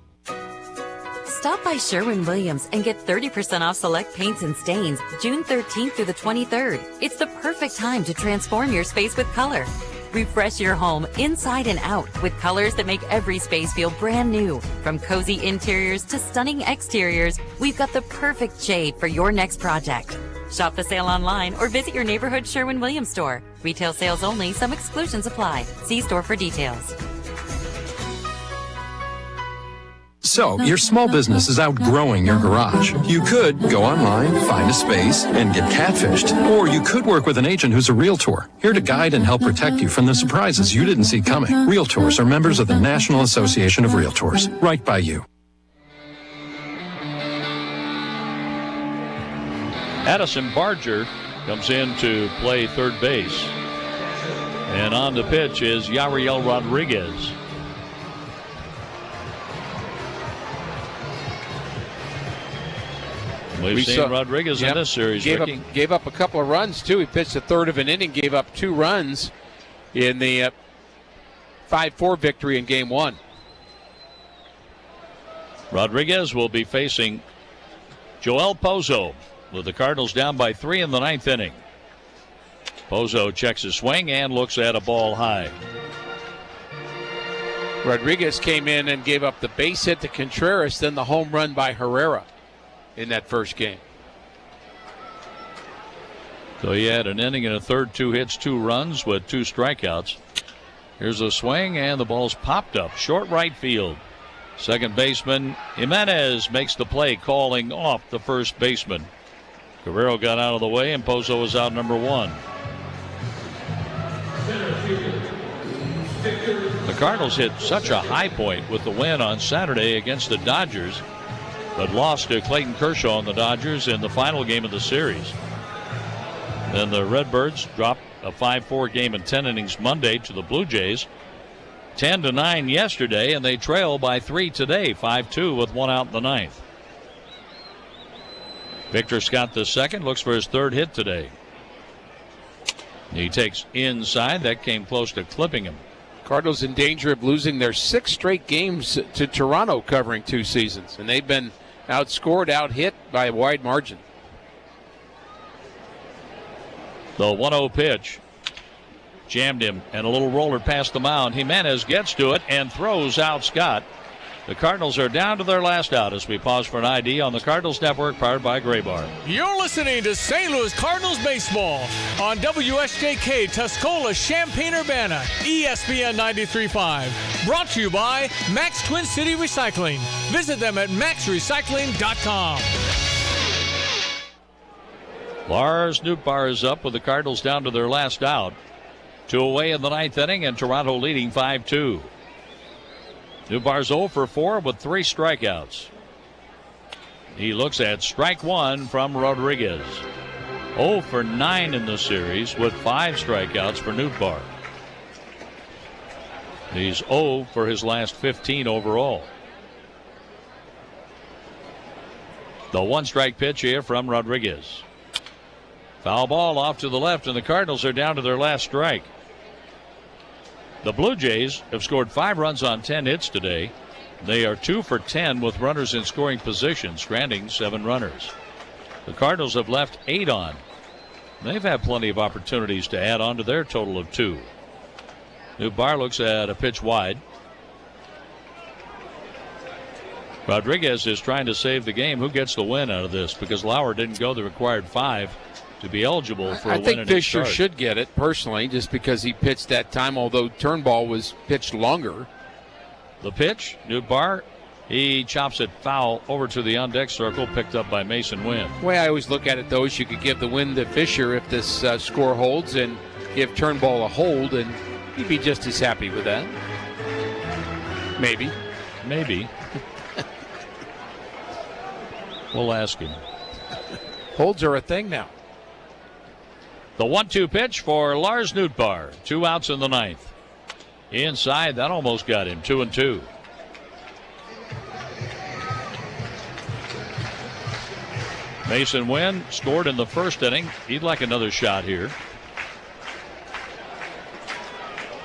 Stop by Sherwin-Williams and get 30% off select paints and stains June 13th through the 23rd. It's the perfect time to transform your space with color. Refresh your home inside and out with colors that make every space feel brand new. From cozy interiors to stunning exteriors, we've got the perfect shade for your next project. Shop the sale online or visit your neighborhood Sherwin-Williams store. Retail sales only. Some exclusions apply. See store for details. So, your small business is outgrowing your garage. You could go online, find a space, and get catfished. Or you could work with an agent who's a realtor, here to guide and help protect you from the surprises you didn't see coming. Realtors are members of the National Association of Realtors. Right by you. Addison Barger comes in to play third base. And on the pitch is Yariel Rodriguez. We've seen Rodriguez in this series. Gave up a couple of runs, too. He pitched a third of an inning, gave up 2 runs in the 5-4 victory in Game 1. Rodriguez will be facing Joel Pozo with the Cardinals down by 3 in the 9th inning. Pozo checks his swing and looks at a ball high. Rodriguez came in and gave up the base hit to Contreras, then the home run by Herrera in that first game. So he had an inning and a third, 2 hits, 2 runs with 2 strikeouts. Here's a swing and the ball's popped up short right field. Second baseman Jimenez makes the play, calling off the first baseman. Guerrero got out of the way and Pozo was out number 1. The Cardinals hit such a high point with the win on Saturday against the Dodgers, but lost to Clayton Kershaw and the Dodgers in the final game of the series. Then the Redbirds dropped a 5-4 game in 10 innings Monday to the Blue Jays. 10-9 yesterday, and they trail by 3 today, 5-2 with 1 out in the 9th. Victor Scott II looks for his 3rd hit today. He takes inside. That came close to clipping him. Cardinals in danger of losing their 6 straight games to Toronto covering 2 seasons, and they've been outscored, out-hit by a wide margin. The 1-0 pitch jammed him, and a little roller past the mound. Jimenez gets to it and throws out Scott. The Cardinals are down to their last out as we pause for an ID on the Cardinals Network, powered by Graybar. You're listening to St. Louis Cardinals baseball on WSJK Tuscola, Champaign-Urbana, ESPN 93.5. Brought to you by Max Twin City Recycling. Visit them at maxrecycling.com. Lars Nootbaar is up with the Cardinals down to their last out. 2 away in the 9th inning, and Toronto leading 5-2. Nootbaar's 0 for 4 with 3 strikeouts. He looks at strike 1 from Rodriguez. 0 for 9 in the series with 5 strikeouts for Nootbaar. He's 0 for his last 15 overall. The 1-strike pitch here from Rodriguez. Foul ball off to the left, and the Cardinals are down to their last strike. The Blue Jays have scored 5 runs on 10 hits today. They are 2 for 10 with runners in scoring position, stranding 7 runners. The Cardinals have left 8 on. They've had plenty of opportunities to add on to their total of 2. Nootbaar looks at a pitch wide. Rodriguez is trying to save the game. Who gets the win out of this? Because Lauer didn't go the required 5 to be eligible for a win. I think Fisher should get it personally, just because he pitched that time, although Turnbull was pitched longer. The pitch, Nootbaar, he chops it foul over to the on-deck circle, picked up by Mason Wynn. The way I always look at it, though, is you could give the win to Fisher if this score holds, and give Turnbull a hold, and he'd be just as happy with that. Maybe. We'll ask him. Holds are a thing now. The 1-2 pitch for Lars Nootbaar. 2 outs in the 9th. Inside, that almost got him. 2-2. Mason Wynn scored in the first inning. He'd like another shot here.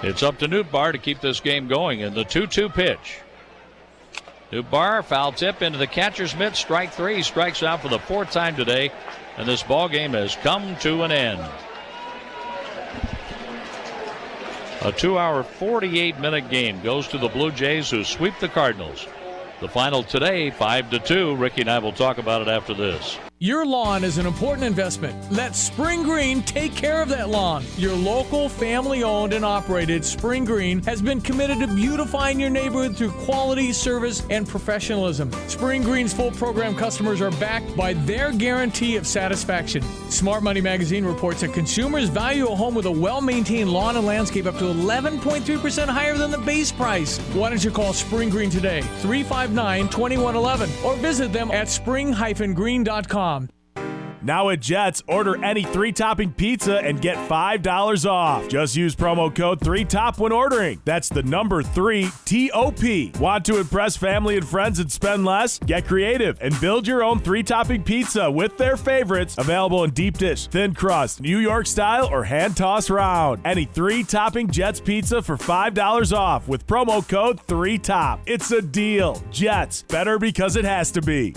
It's up to Nootbaar to keep this game going. And the 2-2 pitch. Dubar, foul tip into the catcher's mitt, strike 3. He strikes out for the 4th time today, and this ball game has come to an end. A 2-hour, 48-minute game goes to the Blue Jays, who sweep the Cardinals. The final today, 5-2. Ricky and I will talk about it after this. Your lawn is an important investment. Let Spring Green take care of that lawn. Your local, family-owned and operated Spring Green has been committed to beautifying your neighborhood through quality, service, and professionalism. Spring Green's full program customers are backed by their guarantee of satisfaction. Smart Money Magazine reports that consumers value a home with a well-maintained lawn and landscape up to 11.3% higher than the base price. Why don't you call Spring Green today, 359-2111, or visit them at spring-green.com. Now at Jets, order any 3-topping pizza and get $5 off. Just use promo code 3TOP when ordering. That's the number 3, T-O-P. Want to impress family and friends and spend less? Get creative and build your own 3-topping pizza with their favorites. Available in deep dish, thin crust, New York style, or hand-toss round. Any 3-topping Jets pizza for $5 off with promo code 3TOP. It's a deal. Jets, better because it has to be.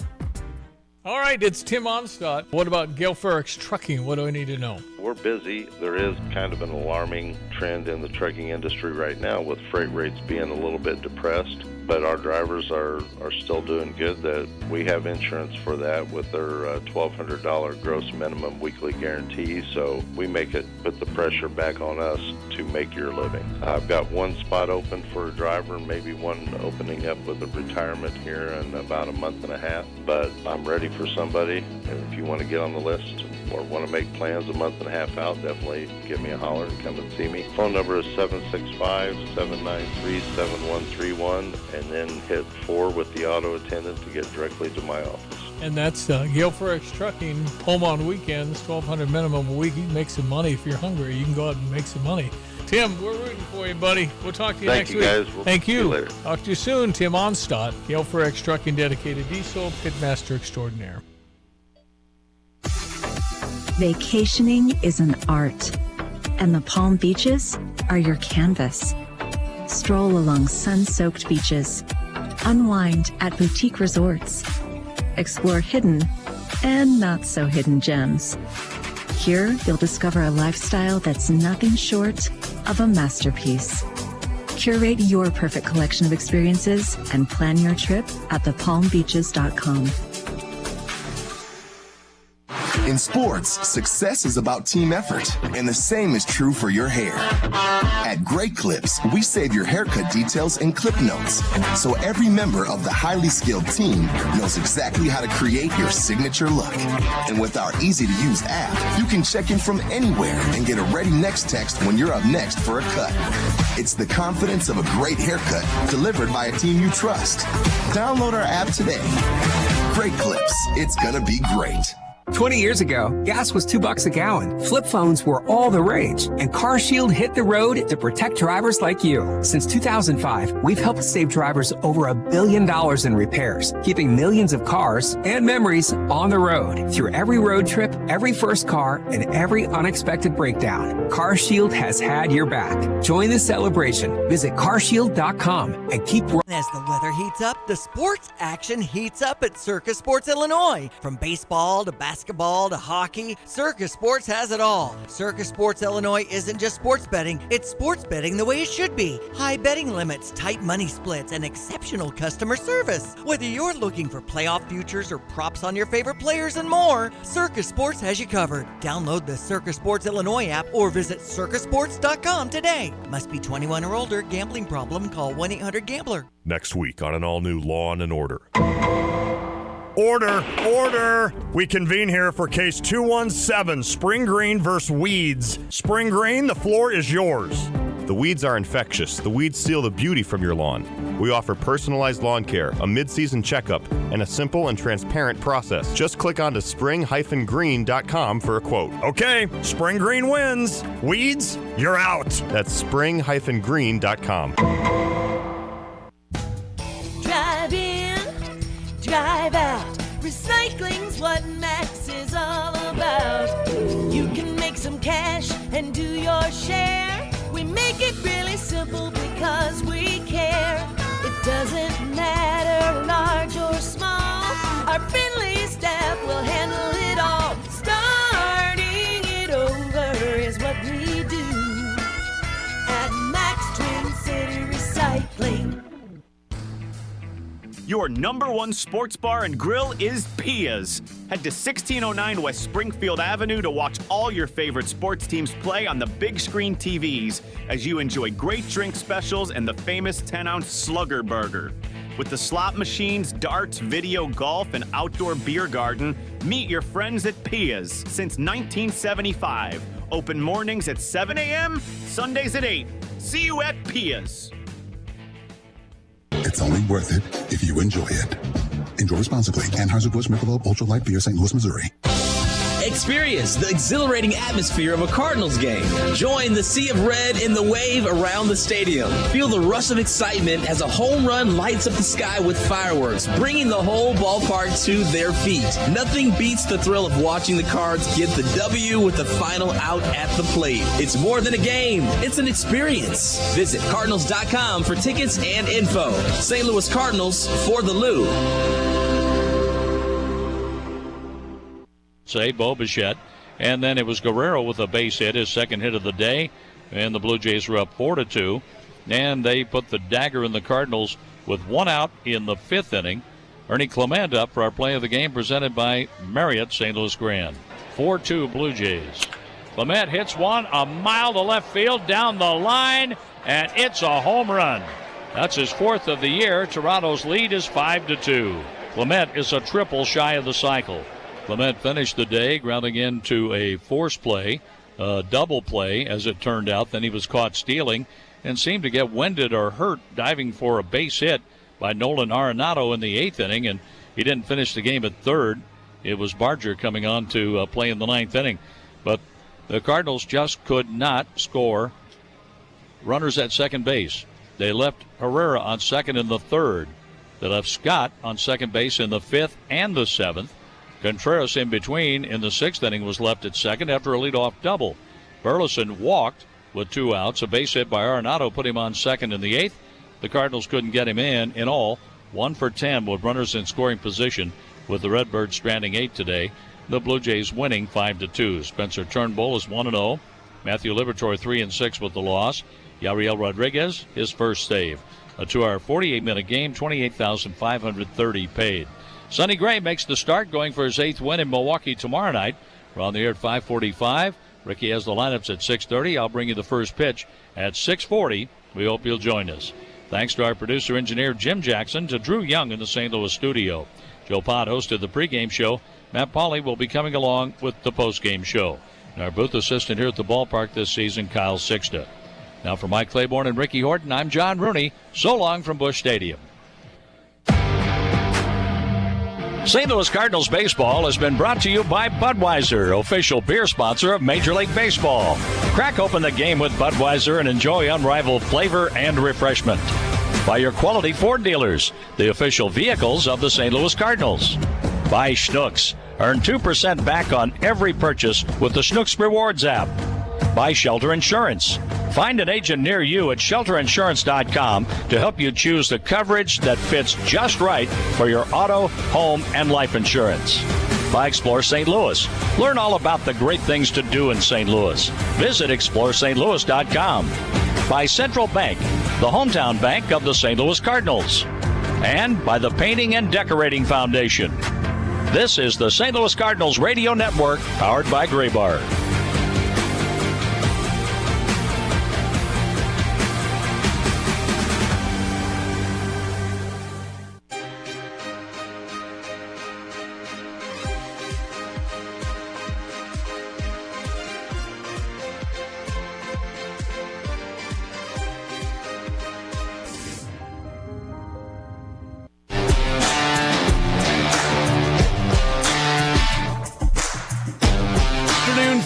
All right, it's Tim Onstadt. What about Gale Ferrex Trucking? What do I need to know? We're busy. There is kind of an alarming trend in the trucking industry right now with freight rates being a little bit depressed, but our drivers are still doing good. That we have insurance for that with their $1,200 gross minimum weekly guarantee, so we put the pressure back on us to make your living. I've got one spot open for a driver, maybe one opening up with a retirement here in about a month and a half, but I'm ready for somebody. And if you want to get on the list or want to make plans a month and a half out, definitely give me a holler and come and see me. Phone number is 765-793-7131, and then hit 4 with the auto attendant to get directly to my office. And that's Gale Ferrex Trucking, home on weekends, $1,200 minimum a week. You can make some money if you're hungry. You can go out and make some money. Tim, we're rooting for you, buddy. We'll talk to you next week. Thank you, guys. Thank you. See you later. Talk to you soon. Tim Onstadt, Gale Ferrex Trucking, dedicated diesel pitmaster extraordinaire. Vacationing is an art, and the Palm Beaches are your canvas. Stroll along sun-soaked beaches, unwind at boutique resorts, explore hidden and not so hidden gems. Here, you'll discover a lifestyle that's nothing short of a masterpiece. Curate your perfect collection of experiences and plan your trip at thepalmbeaches.com. In sports, success is about team effort, and the same is true for your hair. At Great Clips, we save your haircut details in clip notes, so every member of the highly skilled team knows exactly how to create your signature look. And with our easy-to-use app, you can check in from anywhere and get a ready next text when you're up next for a cut. It's the confidence of a great haircut delivered by a team you trust. Download our app today. Great Clips. It's gonna be great. 20 years ago, gas was $2 a gallon. Flip phones were all the rage, and CarShield hit the road to protect drivers like you. Since 2005, we've helped save drivers over $1 billion in repairs, keeping millions of cars and memories on the road through every road trip, every first car, and every unexpected breakdown. CarShield has had your back. Join the celebration. Visit carshield.com and keep running. As the weather heats up, the sports action heats up at Circus Sports Illinois. From baseball to basketball to hockey, Circus Sports has it all. Circus Sports Illinois isn't just sports betting, it's sports betting the way it should be. High betting limits, tight money splits, and exceptional customer service. Whether you're looking for playoff futures or props on your favorite players and more, Circus Sports has you covered. Download the Circus Sports Illinois app or visit circusports.com today. Must be 21 or older. Gambling problem? Call 1-800-GAMBLER. Next week on an all-new Law and Order. Order! Order! We convene here for case 217, Spring Green versus Weeds. Spring Green, the floor is yours. The weeds are infectious. The weeds steal the beauty from your lawn. We offer personalized lawn care, a mid-season checkup, and a simple and transparent process. Just click on to spring-green.com for a quote. Okay, Spring Green wins. Weeds, you're out. That's spring-green.com. Drive in, drive out. Recycling's what Max is all about. You can make some cash and do your share. We make it really simple because we care. It doesn't matter. plate. Your number one sports bar and grill is Pia's. Head to 1609 West Springfield Avenue to watch all your favorite sports teams play on the big screen TVs as you enjoy great drink specials and the famous 10-ounce Slugger Burger. With the slot machines, darts, video, golf, and outdoor beer garden, meet your friends at Pia's since 1975. Open mornings at 7 a.m., Sundays at 8. See you at Pia's. It's only worth it if you enjoy it. Enjoy responsibly. Anheuser-Busch Michelob Ultra Light Beer, St. Louis, Missouri. Experience the exhilarating atmosphere of a Cardinals game. Join the sea of red in the wave around the stadium. Feel the rush of excitement as a home run lights up the sky with fireworks, bringing the whole ballpark to their feet. Nothing beats the thrill of watching the Cards get the W with the final out at the plate. It's more than a game. It's an experience. Visit Cardinals.com for tickets and info. St. Louis Cardinals for the Lou. Say Bo Bichette, and then it was Guerrero with a base hit, his second hit of the day, and the Blue Jays were up 4-2, and they put the dagger in the Cardinals with one out in the fifth inning. Ernie Clement up for our play of the game presented by Marriott St. Louis Grand. 4-2 Blue Jays. Clement hits one a mile to left field down the line, and it's a home run. That's his fourth of the year. Toronto's lead is 5-2. Clement is a triple shy of the cycle. Clement finished the day grounding into a force play, a double play as it turned out. Then he was caught stealing and seemed to get winded or hurt diving for a base hit by Nolan Arenado in the eighth inning, and he didn't finish the game at third. It was Barger coming on to play in the ninth inning. But the Cardinals just could not score runners at second base. They left Herrera on second in the third. They left Scott on second base in the fifth and the seventh. Contreras in between in the sixth inning was left at second after a leadoff double. Burleson walked with two outs. A base hit by Arenado put him on second in the eighth. The Cardinals couldn't get him in. In all, 1 for 10 with runners in scoring position, with the Redbirds stranding 8 today. The Blue Jays winning 5-2. Spencer Turnbull is 1-0. Matthew Liberatore 3-6 with the loss. Yariel Rodriguez, his first save. A 2-hour, 48-minute game, $28,530 paid. Sonny Gray makes the start, going for his 8th win in Milwaukee tomorrow night. We're on the air at 5:45. Ricky has the lineups at 6:30. I'll bring you the first pitch at 6:40. We hope you'll join us. Thanks to our producer-engineer Jim Jackson, to Drew Young in the St. Louis studio. Joe Pott hosted the pregame show. Matt Pauley will be coming along with the postgame show. And our booth assistant here at the ballpark this season, Kyle Sixta. Now for Mike Claiborne and Ricky Horton, I'm John Rooney. So long from Busch Stadium. St. Louis Cardinals baseball has been brought to you by Budweiser, official beer sponsor of Major League Baseball. Crack open the game with Budweiser and enjoy unrivaled flavor and refreshment. By your quality Ford dealers, the official vehicles of the St. Louis Cardinals. By Schnucks. Earn 2% back on every purchase with the Schnucks Rewards app. By Shelter Insurance. Find an agent near you at shelterinsurance.com to help you choose the coverage that fits just right for your auto, home, and life insurance. By Explore St. Louis. Learn all about the great things to do in St. Louis. Visit ExploreSt.Louis.com. By Central Bank, the hometown bank of the St. Louis Cardinals. And by the Painting and Decorating Foundation. This is the St. Louis Cardinals Radio Network, powered by Graybar.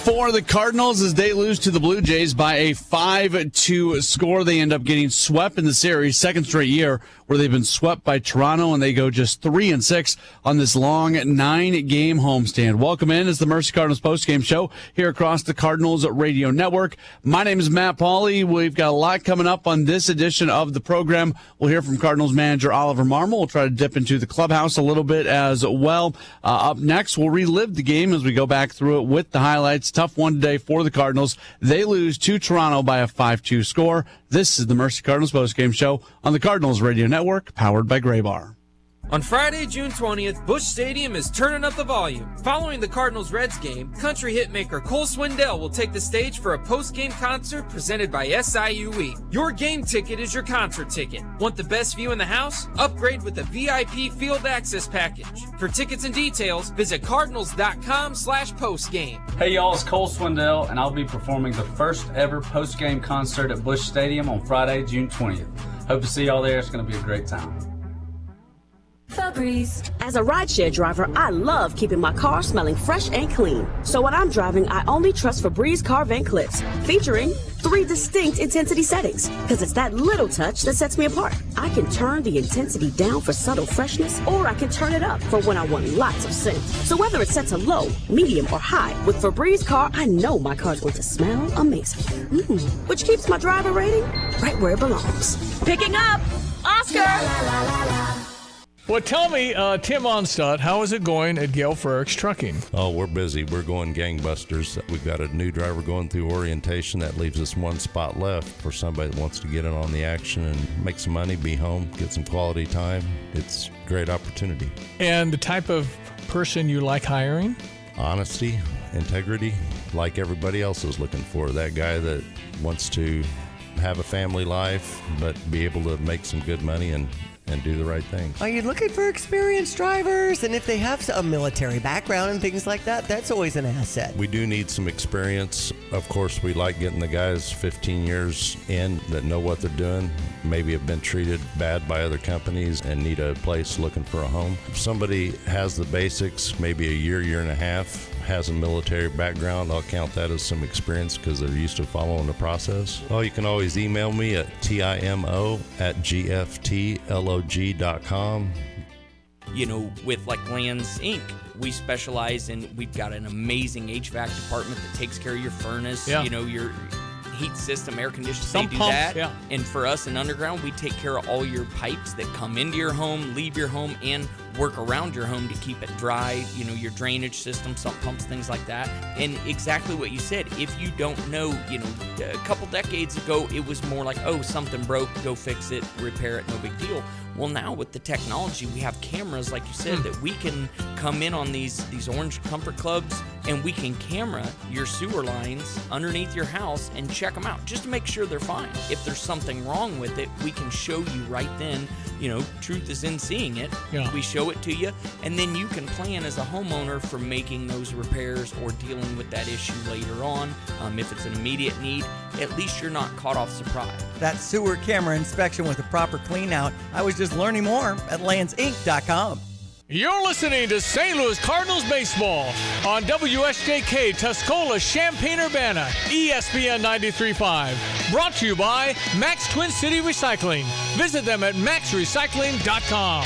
For the Cardinals, as they lose to the Blue Jays by a 5-2 score, they end up getting swept in the series, second straight year where they've been swept by Toronto, and they go just 3-6 on this long 9-game homestand. Welcome in. It's the Mercy Cardinals postgame show here across the Cardinals Radio Network. My name is Matt Pauley. We've got a lot coming up on this edition of the program. We'll hear from Cardinals manager Oliver Marmol. We'll try to dip into the clubhouse a little bit as well. Up next, we'll relive the game as we go back through it with the highlights. Tough tough one today for the Cardinals. They lose to Toronto by a 5-2 score. This is the Mercy Cardinals postgame show on the Cardinals Radio Network, powered by Gray Bar. On Friday, June 20th, Busch Stadium is turning up the volume. Following the Cardinals-Reds game, country hitmaker Cole Swindell will take the stage for a post-game concert presented by SIUE. Your game ticket is your concert ticket. Want the best view in the house? Upgrade with the VIP Field Access Package. For tickets and details, visit cardinals.com/postgame. Hey y'all, it's Cole Swindell, and I'll be performing the first ever post-game concert at Busch Stadium on Friday, June 20th. Hope to see y'all there. It's going to be a great time. Febreze. As a rideshare driver, I love keeping my car smelling fresh and clean. So when I'm driving, I only trust Febreze car vent clips, featuring 3 distinct intensity settings, because it's that little touch that sets me apart. I can turn the intensity down for subtle freshness, or I can turn it up for when I want lots of scent. So whether it's set to low, medium, or high, with Febreze car, I know my car's going to smell amazing. Which keeps my driver rating right where it belongs. Picking up Oscar! Well, tell me, Tim Onstad, how is it going at Gale Frericks Trucking? Oh, we're busy. We're going gangbusters. We've got a new driver going through orientation. That leaves us one spot left for somebody that wants to get in on the action and make some money, be home, get some quality time. It's a great opportunity. And the type of person you like hiring? Honesty, integrity, like everybody else is looking for. That guy that wants to have a family life, but be able to make some good money and do the right things. Are you looking for experienced drivers? And if they have a military background and things like that, that's always an asset. We do need some experience. Of course, we like getting the guys 15 years in that know what they're doing, maybe have been treated bad by other companies and need a place looking for a home. If somebody has the basics, maybe a year and a half, has a military background, I'll count that as some experience because they're used to following the process. Oh, you can always email me at timo@gftlog.com. You know, with like Lands Inc., we specialize in, we've got an amazing HVAC department that takes care of your furnace, you know, your heat system, air conditioning, they do pumps, that. yeah. And for us in Underground, we take care of all your pipes that come into your home, leave your home, and work around your home to keep it dry, you know, your drainage system, sump pumps, things like that. And exactly what you said, if you don't know, you know, a couple decades ago, it was more like, oh, something broke, go fix it, repair it, no big deal. Well, now with the technology, we have cameras, like you said, that we can come in on these Orange Comfort Clubs, and we can camera your sewer lines underneath your house and check them out just to make sure they're fine. If there's something wrong with it, we can show you right then. You know, truth is in seeing it. Yeah. We show it to you, and then you can plan as a homeowner for making those repairs or dealing with that issue later on. If it's an immediate need, at least you're not caught off surprise. That sewer camera inspection with a proper clean out. I was just learning more at landsinc.com. You're listening to St. Louis Cardinals baseball on WSJK Tuscola Champaign-Urbana, ESPN 93.5. Brought to you by Max Twin City Recycling. Visit them at maxrecycling.com.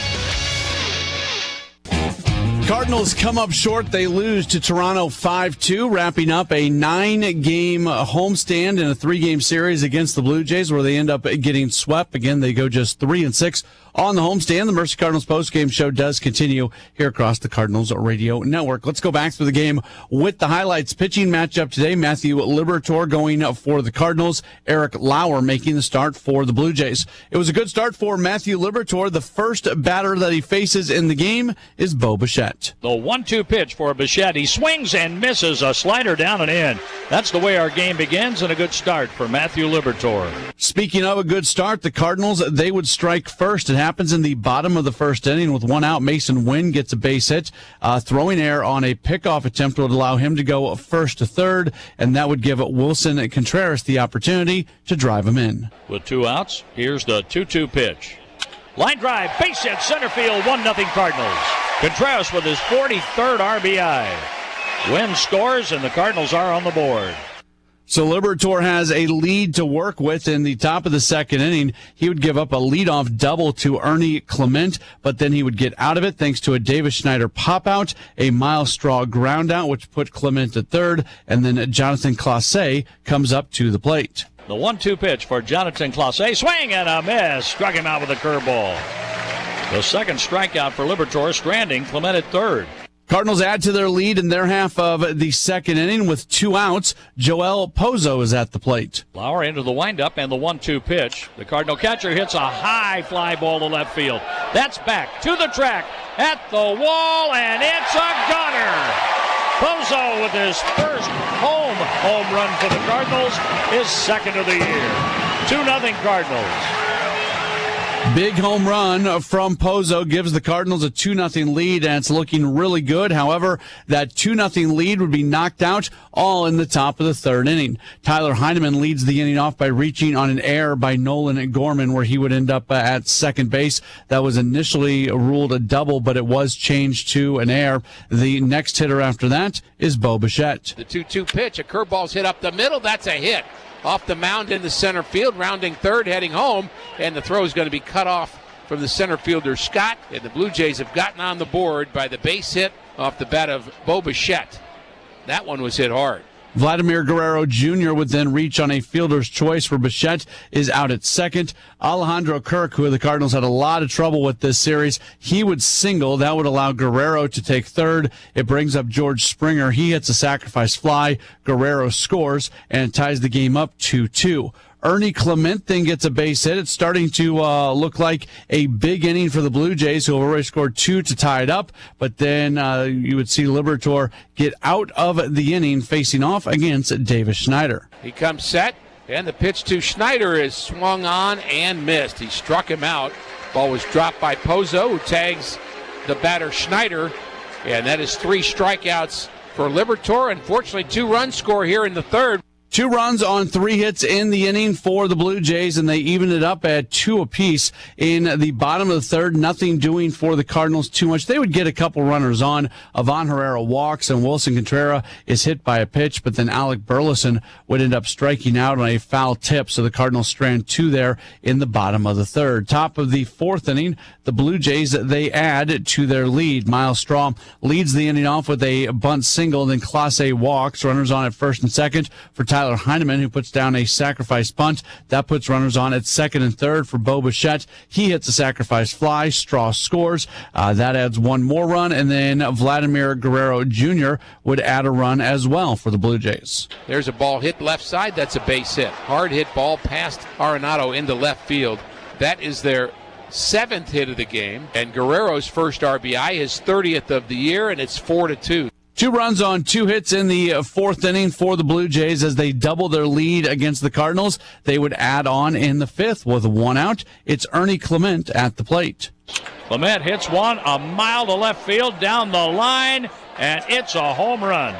Cardinals come up short. They lose to Toronto 5-2, wrapping up a 9-game homestand in a 3-game series against the Blue Jays, where they end up getting swept. Again, they go just 3-6 on the homestand. The Mercy Cardinals postgame show does continue here across the Cardinals Radio Network. Let's go back to the game with the highlights. Pitching matchup today, Matthew Liberatore going for the Cardinals, Eric Lauer making the start for the Blue Jays. It was a good start for Matthew Liberatore. The first batter that he faces in the game is Bo Bichette. The 1-2 pitch for Bichette. He swings and misses a slider down and in. That's the way our game begins, and a good start for Matthew Liberatore. Speaking of a good start, the Cardinals, they would strike first. It happens in the bottom of the first inning with one out. Mason Wynn gets a base hit. Throwing error on a pickoff attempt would allow him to go first to third, and that would give Wilson Contreras the opportunity to drive him in. With 2 outs, here's the 2-2 pitch. Line drive, base hit, center field, 1-0 Cardinals. Contreras with his 43rd RBI. Wynn scores, and the Cardinals are on the board. So Liberatore has a lead to work with in the top of the second inning. He would give up a leadoff double to Ernie Clement, but then he would get out of it thanks to a Davis Schneider pop-out, a Miles Straw ground-out, which put Clement at third, and then Jonathan Clase comes up to the plate. The 1-2 pitch for Jonathan Clase. Swing and a miss. Struck him out with a curveball. The second strikeout for Liberatore, stranding Clement at third. Cardinals add to their lead in their half of the second inning with 2 outs. Joel Pozo is at the plate. Lauer into the windup and the 1-2 pitch. The Cardinal catcher hits a high fly ball to left field. That's back to the track at the wall, and it's a gunner. Pozo with his first home run for the Cardinals, his second of the year. 2-0 Cardinals. Big home run from Pozo gives the Cardinals a 2-0 lead, and it's looking really good. However, that 2-0 lead would be knocked out all in the top of the third inning. Tyler Heineman leads the inning off by reaching on an error by Nolan Gorman, where he would end up at second base. That was initially ruled a double, but it was changed to an error. The next hitter after that is Bo Bichette. The 2-2 pitch, a curveball's hit up the middle. That's a hit. Off the mound into center field, rounding third, heading home, and the throw is going to be cut off from the center fielder, Scott. And the Blue Jays have gotten on the board by the base hit off the bat of Bo Bichette. That one was hit hard. Vladimir Guerrero Jr. would then reach on a fielder's choice, where Bichette is out at second. Alejandro Kirk, who the Cardinals had a lot of trouble with this series, he would single. That would allow Guerrero to take third. It brings up George Springer. He hits a sacrifice fly. Guerrero scores and ties the game up 2-2. Ernie Clement then gets a base hit. It's starting to look like a big inning for the Blue Jays, who have already scored 2 to tie it up. But then you would see Liberatore get out of the inning facing off against Davis Schneider. He comes set, and the pitch to Schneider is swung on and missed. He struck him out. Ball was dropped by Pozo, who tags the batter Schneider. And that is 3 strikeouts for Liberatore. Unfortunately, 2 runs score here in the third. 2 runs on 3 hits in the inning for the Blue Jays, and they evened it up at 2 apiece in the bottom of the third. Nothing doing for the Cardinals too much. They would get a couple runners on. Ivan Herrera walks, and Wilson Contreras is hit by a pitch, but then Alec Burleson would end up striking out on a foul tip, so the Cardinals strand 2 there in the bottom of the third. Top of the 4th inning, the Blue Jays, they add to their lead. Miles Straw leads the inning off with a bunt single, then Clase walks. Runners on at first and second for Tyler Heineman, who puts down a sacrifice bunt. That puts runners on at second and third for Bo Bichette. He hits a sacrifice fly. Straw scores. That adds 1 more run, and then Vladimir Guerrero Jr. would add a run as well for the Blue Jays. There's a ball hit left side. That's a base hit. Hard hit ball past Arenado into left field. That is their 7th hit of the game, and Guerrero's first RBI, his 30th of the year, and it's 4-2. 2 runs on 2 hits in the 4th inning for the Blue Jays as they double their lead against the Cardinals. They would add on in the 5th with 1 out. It's Ernie Clement at the plate. Clement hits one a mile to left field down the line, and it's a home run.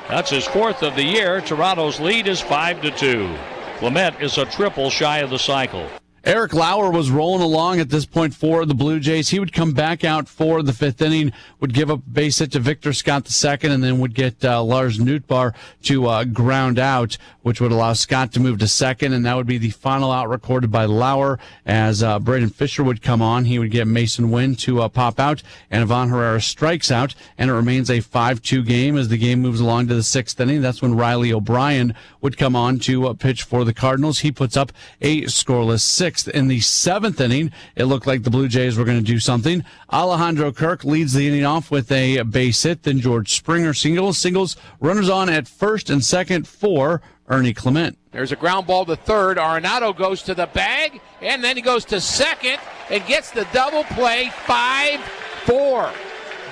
That's his 4th of the year. Toronto's lead is 5-2. Clement is a triple shy of the cycle. Eric Lauer was rolling along at this point for the Blue Jays. He would come back out for the 5th inning, would give up a base hit to Victor Scott II, and then would get Lars Nootbaar to ground out, which would allow Scott to move to second, and that would be the final out recorded by Lauer as Braden Fisher would come on. He would get Mason Wynn to pop out, and Ivan Herrera strikes out, and it remains a 5-2 game as the game moves along to the 6th inning. That's when Riley O'Brien would come on to pitch for the Cardinals. He puts up a scoreless 6th. In the 7th inning, it looked like the Blue Jays were going to do something. Alejandro Kirk leads the inning off with a base hit. Then George Springer singles. Runners on at first and second for Ernie Clement. There's a ground ball to third. Arenado goes to the bag, and then he goes to second and gets the double play. 5-4.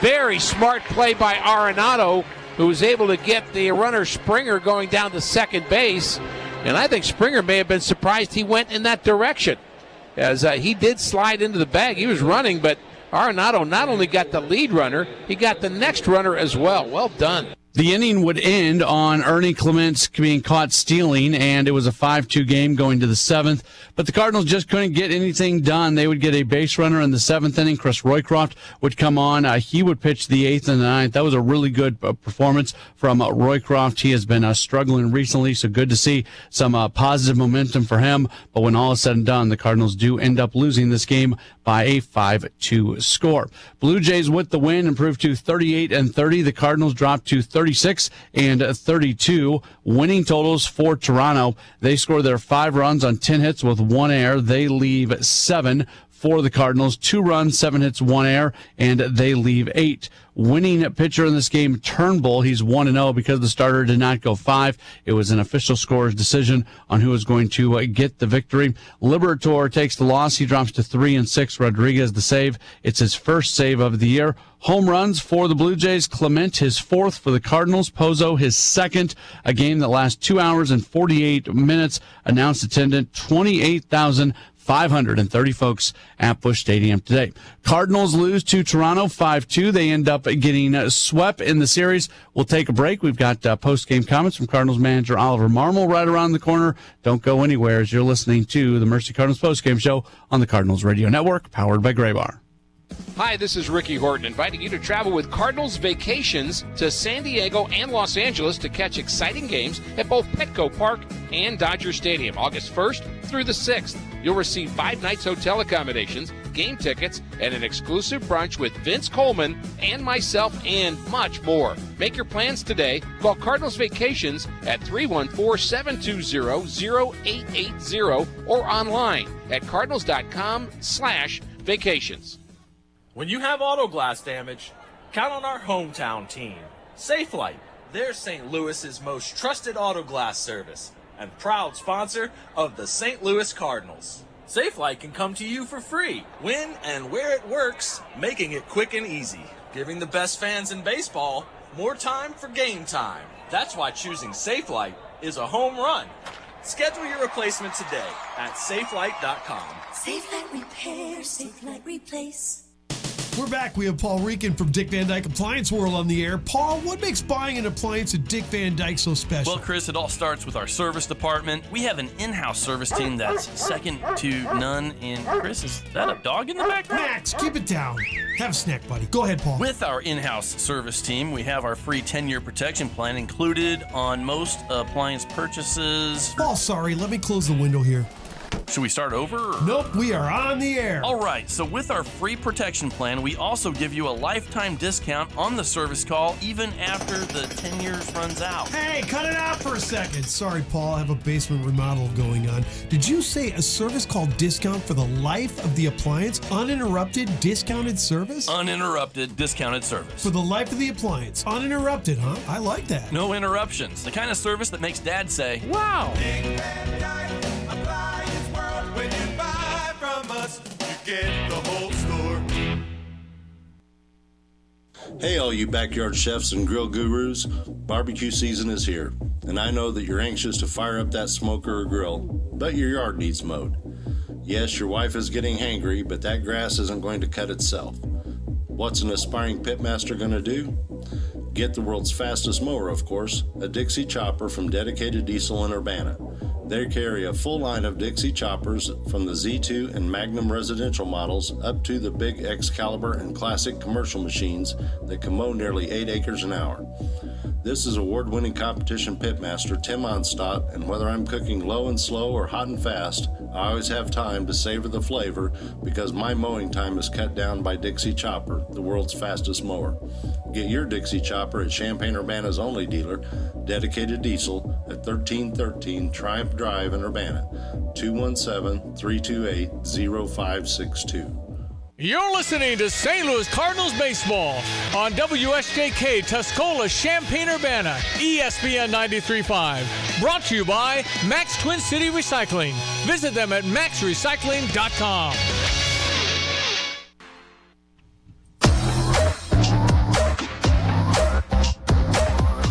Very smart play by Arenado, who was able to get the runner Springer going down to second base. And I think Springer may have been surprised he went in that direction, as he did slide into the bag. He was running, but Arenado not only got the lead runner, he got the next runner as well. Well done. The inning would end on Ernie Clement being caught stealing, and it was a 5-2 game going to the 7th. But the Cardinals just couldn't get anything done. They would get a base runner in the 7th inning. Chris Roycroft would come on. He would pitch the 8th and the 9th. That was a really good performance from Roycroft. He has been struggling recently, so good to see some positive momentum for him. But when all is said and done, the Cardinals do end up losing this game by a 5-2 score. Blue Jays with the win improved to 38-30. The Cardinals dropped to 36-32. Winning totals for Toronto. They score their 5 runs on 10 hits with 1 error. They leave 7 for the Cardinals. 2 runs, 7 hits, 1 error, and they leave 8. Winning pitcher in this game, Turnbull. He's 1-0 because the starter did not go 5. It was an official scorer's decision on who was going to get the victory. Liberatore takes the loss. He drops to 3-6. Rodriguez the save. It's his first save of the year. Home runs for the Blue Jays. Clement, his 4th for the Cardinals. Pozo, his 2nd. A game that lasts 2 hours and 48 minutes. Announced attendance, 28,530 folks at Busch Stadium today. Cardinals lose to Toronto 5-2. They end up getting swept in the series. We'll take a break. We've got post-game comments from Cardinals manager Oliver Marmol right around the corner. Don't go anywhere as you're listening to the Mercy Cardinals post-game show on the Cardinals Radio Network, powered by Graybar. Hi, this is Ricky Horton, inviting you to travel with Cardinals Vacations to San Diego and Los Angeles to catch exciting games at both Petco Park and Dodger Stadium, August 1st through the 6th. You'll receive 5 nights hotel accommodations, game tickets, and an exclusive brunch with Vince Coleman and myself, and much more. Make your plans today. Call Cardinals Vacations at 314-720-0880 or online at cardinals.com/vacations. When you have auto glass damage, count on our hometown team, Safelite. They're St. Louis's most trusted auto glass service and proud sponsor of the St. Louis Cardinals. Safelite can come to you for free, when and where it works, making it quick and easy, giving the best fans in baseball more time for game time. That's why choosing Safelite is a home run. Schedule your replacement today at safelite.com. Safelite Repair, Safelite Replace. We're back. We have Paul Rican from Dick Van Dyke Appliance World on the air. Paul, what makes buying an appliance at Dick Van Dyke so special? Well, Chris, it all starts with our service department. We have an in-house service team that's second to none. And Chris, is that a dog in the back? Max, keep it down. Have a snack, buddy. Go ahead, Paul. With our in-house service team, we have our free 10-year protection plan included on most appliance purchases. Paul, sorry. Let me close the window here. Should we start over? Or? Nope, we are on the air. All right, so with our free protection plan, we also give you a lifetime discount on the service call even after the 10 years runs out. Hey, cut it out for a second. Sorry, Paul, I have a basement remodel going on. Did you say a service call discount for the life of the appliance? Uninterrupted discounted service? Uninterrupted discounted service. For the life of the appliance. Uninterrupted, huh? I like that. No interruptions. The kind of service that makes Dad say, wow. When you buy from us, you get the whole store. Hey, all you backyard chefs and grill gurus, barbecue season is here, and I know that you're anxious to fire up that smoker or grill, but your yard needs mowed. Yes, your wife is getting hangry, but that grass isn't going to cut itself. What's an aspiring pitmaster going to do? Get the world's fastest mower, of course, a Dixie Chopper from Dedicated Diesel in Urbana. They carry a full line of Dixie choppers from the Z2 and Magnum residential models up to the big Excalibur and classic commercial machines that can mow nearly 8 acres an hour. This is award-winning competition pitmaster Tim Onstadt, and whether I'm cooking low and slow or hot and fast, I always have time to savor the flavor because my mowing time is cut down by Dixie Chopper, the world's fastest mower. Get your Dixie Chopper at Champaign-Urbana's only dealer, Dedicated Diesel, at 1313 Triumph Drive in Urbana, 217-328-0562. You're listening to St. Louis Cardinals baseball on WSJK Tuscola, Champaign-Urbana, ESPN 93.5. Brought to you by Max Twin City Recycling. Visit them at maxrecycling.com.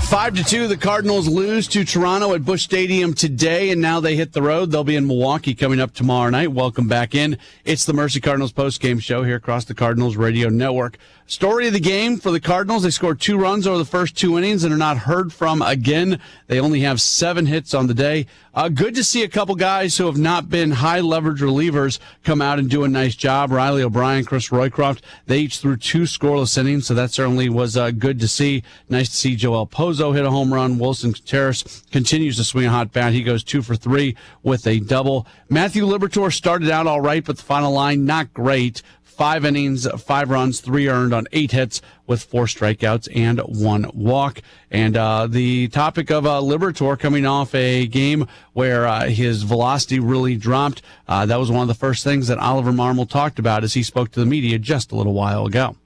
5-2, the Cardinals lose to Toronto at Busch Stadium today, and now they hit the road. They'll be in Milwaukee coming up tomorrow night. Welcome back in. It's the Mercy Cardinals postgame show here across the Cardinals Radio Network. Story of the game for the Cardinals, they scored 2 runs over the first 2 innings and are not heard from again. They only have 7 hits on the day. Good to see a couple guys who have not been high leverage relievers come out and do a nice job. Riley O'Brien, Chris Roycroft, they each threw 2 scoreless innings, so that certainly was good to see. Nice to see Joel Pozo hit a home run. Wilson Contreras continues to swing a hot bat. He goes 2 for 3 with a double. Matthew Liberatore started out all right, but the final line not great. 5 innings, 5 runs, 3 earned on 8 hits with 4 strikeouts and 1 walk. And the topic of Liberatore coming off a game where his velocity really dropped, that was one of the first things that Oliver Marmol talked about as he spoke to the media just a little while ago.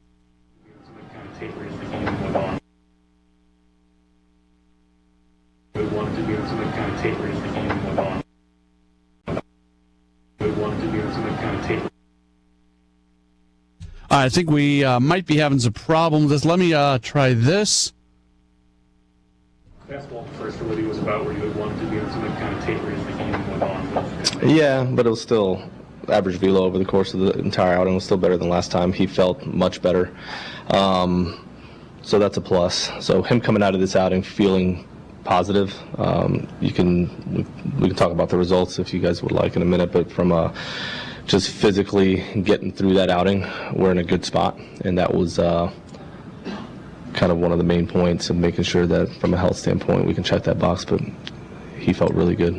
I think we might be having some problems. Let me try this. Fastball first for what he was about, where you would want to be on some kind of taper as the game went on. Yeah, but it was still average velo over the course of the entire outing. It was still better than last time. He felt much better. So that's a plus. So him coming out of this outing feeling positive. We can talk about the results if you guys would like in a minute, but from just physically getting through that outing, we're in a good spot, and that was kind of one of the main points of making sure that from a health standpoint we can check that box, but he felt really good.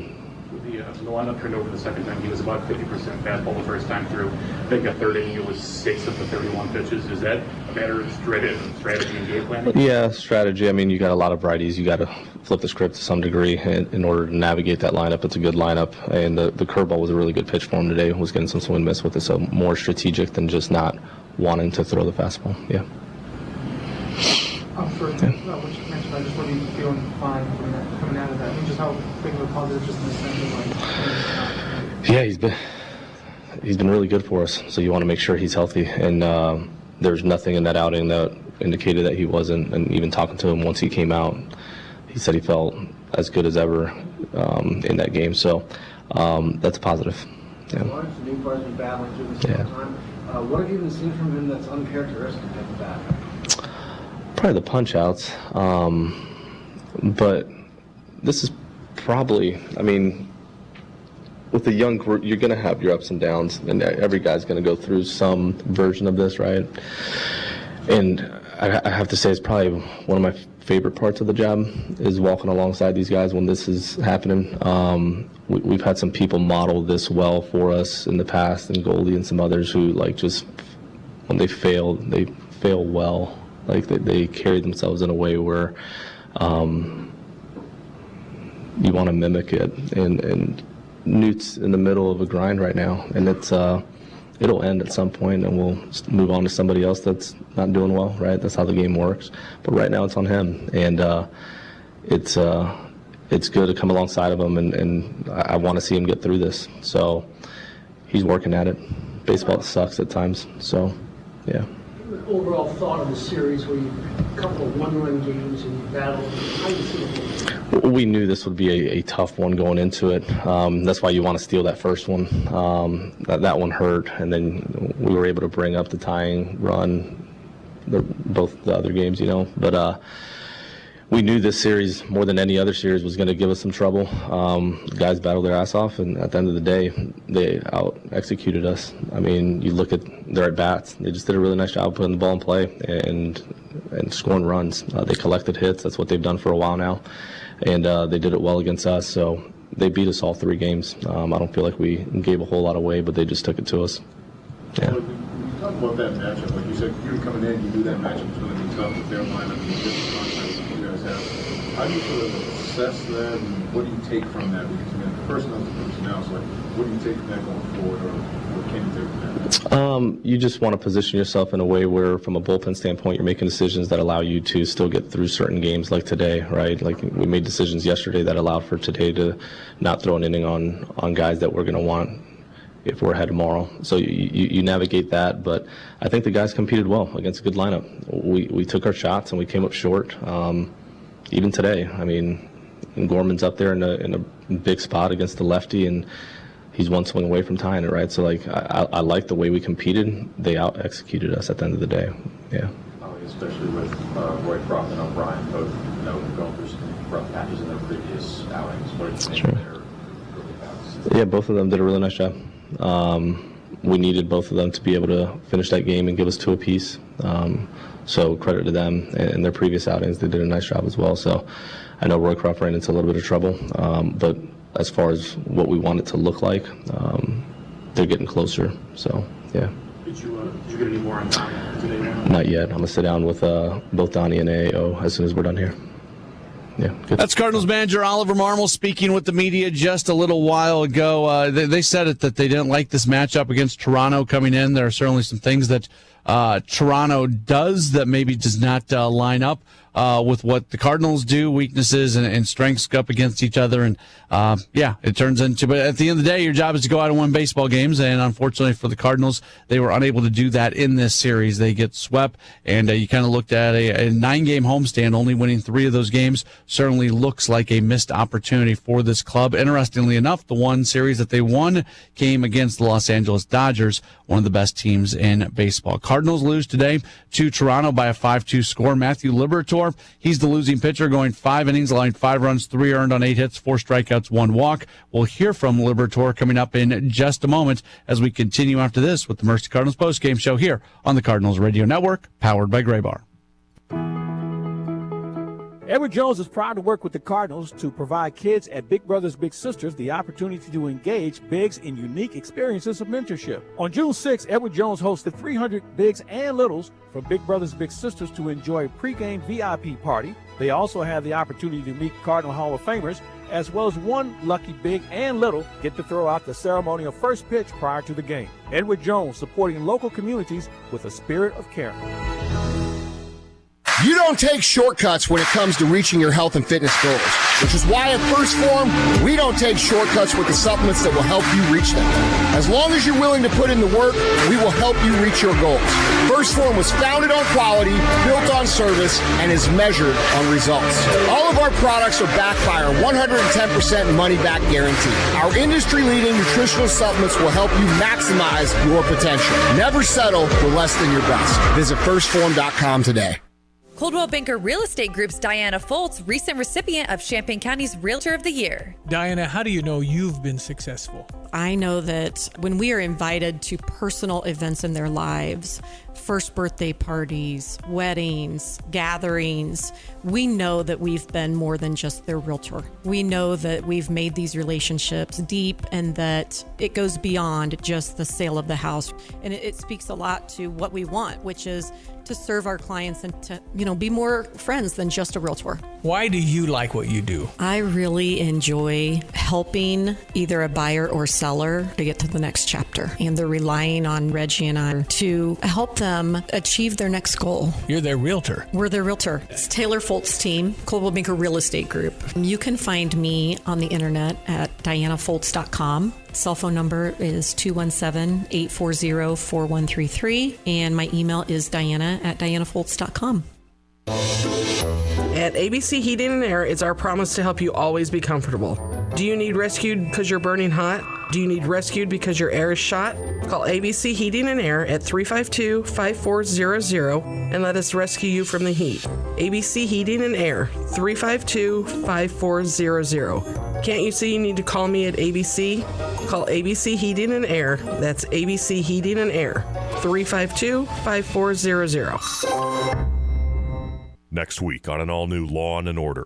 The lineup turned over the second time. He was about 50% fastball the first time through. I think the third inning it was 6 of the 31 pitches. Is that a matter of strategy and game planning? Yeah, strategy. I mean, you got a lot of varieties. You got to flip the script to some degree in order to navigate that lineup. It's a good lineup, and the curveball was a really good pitch for him today. Was getting some swing and miss with it, so more strategic than just not wanting to throw the fastball. Yeah. What you mentioned, I just want you feeling fine coming out of that. I mean, just how big of a positive just in the sense of Yeah, he's been really good for us. So you want to make sure he's healthy, and there's nothing in that outing that indicated that he wasn't. And even talking to him once he came out, he said he felt as good as ever in that game. So that's a positive. Yeah. Newbar's been battling through this time. What have you been seeing from him that's uncharacteristic of the bat? Probably the punch outs, but this is probably, I mean, with a young group, you're going to have your ups and downs, and every guy's going to go through some version of this, right? And I have to say it's probably one of my favorite parts of the job is walking alongside these guys when this is happening. We've had some people model this well for us in the past, and Goldie and some others who, like, just when they fail well. Like they carry themselves in a way where you want to mimic it, and Newt's in the middle of a grind right now, and it'll end at some point, and we'll move on to somebody else that's not doing well, right? That's how the game works. But right now it's on him, and it's good to come alongside of him, and I want to see him get through this. So he's working at it. Baseball sucks at times, so yeah. Overall thought of the series where you a couple of one-run games and you battled, how do you see it? We knew this would be a tough one going into it. That's why you want to steal that first one. That one hurt, and then we were able to bring up the tying run, both the other games, But we knew this series, more than any other series, was going to give us some trouble. Guys battled their ass off, and at the end of the day, they out-executed us. I mean, you look at their at-bats. They just did a really nice job putting the ball in play and scoring runs. They collected hits. That's what they've done for a while now, and they did it well against us. So they beat us all 3 games. I don't feel like we gave a whole lot away, but they just took it to us. Yeah. When you talk about that matchup, like you said, you're coming in, you knew that matchup was going to be tough with their lineup and the different concepts that you guys have. How do you sort of assess that, and what do you take from that? Because the person else comes now, so like, what do you take from that going forward, or what can you take from that? You just want to position yourself in a way where, from a bullpen standpoint, you're making decisions that allow you to still get through certain games like today, right? Like we made decisions yesterday that allowed for today to not throw an inning on guys that we're going to want if we're ahead tomorrow. So you navigate that, but I think the guys competed well against a good lineup. We took our shots and we came up short. Even today, I mean, Gorman's up there in a big spot against the lefty, and he's one swing away from tying it, right? So like I like the way we competed. They out executed us at the end of the day. Yeah. Especially with Roy Croft and O'Brien both going through some rough patches in their previous outings. What did you think of their early bouts? Yeah, both of them did a really nice job. We needed both of them to be able to finish that game and give us 2 apiece. So credit to them and their previous outings. They did a nice job as well. So I know Roy Croft ran into a little bit of trouble, but as far as what we want it to look like, they're getting closer. So, yeah. Did you get any more on Donnie today? Not yet. I'm going to sit down with both Donnie and AAO as soon as we're done here. Yeah, good. That's Cardinals manager Oliver Marmol speaking with the media just a little while ago. They said that they didn't like this matchup against Toronto coming in. There are certainly some things that Toronto does that maybe does not line up with what the Cardinals do, weaknesses and strengths go up against each other. And it turns into, but at the end of the day, your job is to go out and win baseball games. And unfortunately for the Cardinals, they were unable to do that in this series. They get swept, and you kind of looked at a 9-game homestand, only winning 3 of those games. Certainly looks like a missed opportunity for this club. Interestingly enough, the one series that they won came against the Los Angeles Dodgers, one of the best teams in baseball. Cardinals lose today to Toronto by a 5-2 score. Matthew Liberatore, he's the losing pitcher, going 5 innings, allowing 5 runs, 3 earned on 8 hits, 4 strikeouts, 1 walk. We'll hear from Liberatore coming up in just a moment as we continue after this with the Mercy Cardinals postgame show here on the Cardinals Radio Network, powered by Graybar. Edward Jones is proud to work with the Cardinals to provide kids at Big Brothers Big Sisters the opportunity to engage Bigs in unique experiences of mentorship. On June 6th, Edward Jones hosted 300 Bigs and Littles from Big Brothers Big Sisters to enjoy a pregame VIP party. They also have the opportunity to meet Cardinal Hall of Famers, as well as one lucky Big and Little get to throw out the ceremonial first pitch prior to the game. Edward Jones, supporting local communities with a spirit of caring. You don't take shortcuts when it comes to reaching your health and fitness goals, which is why at First Form, we don't take shortcuts with the supplements that will help you reach them. As long as you're willing to put in the work, we will help you reach your goals. First Form was founded on quality, built on service, and is measured on results. All of our products are backed by our 110% money-back guarantee. Our industry-leading nutritional supplements will help you maximize your potential. Never settle for less than your best. Visit firstform.com today. Coldwell Banker Real Estate Group's Diana Foltz, recent recipient of Champaign County's Realtor of the Year. Diana, how do you know you've been successful? I know that when we are invited to personal events in their lives, first birthday parties, weddings, gatherings, we know that we've been more than just their realtor. We know that we've made these relationships deep and that it goes beyond just the sale of the house. And it speaks a lot to what we want, which is to serve our clients and to, be more friends than just a realtor. Why do you like what you do? I really enjoy helping either a buyer or seller to get to the next chapter. And they're relying on Reggie and I to help them achieve their next goal. You're their realtor. We're their realtor. It's Taylor Foltz team, Coldwell Banker Real Estate Group. You can find me on the internet at dianafoltz.com. Cell phone number is 217-840-4133. And my email is diana@dianafoltz.com. At ABC Heating and Air, it's our promise to help you always be comfortable. Do you need rescued because you're burning hot? Do you need rescued because your air is shot? Call ABC Heating and Air at 352-5400 and let us rescue you from the heat. ABC Heating and Air, 352-5400. Can't you see you need to call me at ABC? Call ABC Heating and Air. That's ABC Heating and Air, 352-5400. Next week on an all-new Law and Order.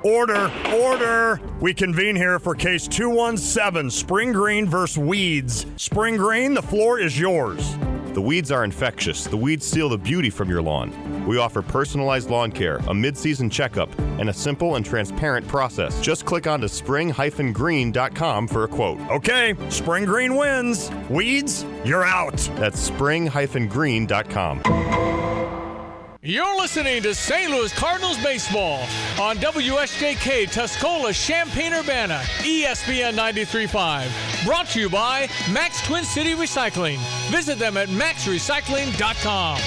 Order! We convene here for case 217, Spring Green versus Weeds. Spring Green, the floor is yours. The weeds are infectious. The weeds steal the beauty from your lawn. We offer personalized lawn care, a mid-season checkup, and a simple and transparent process. Just click onto spring-green.com for a quote. Okay, Spring Green wins. Weeds, you're out. That's spring-green.com. You're listening to St. Louis Cardinals baseball on WSJK Tuscola Champaign-Urbana, ESPN 93.5. Brought to you by Max Twin City Recycling. Visit them at maxrecycling.com.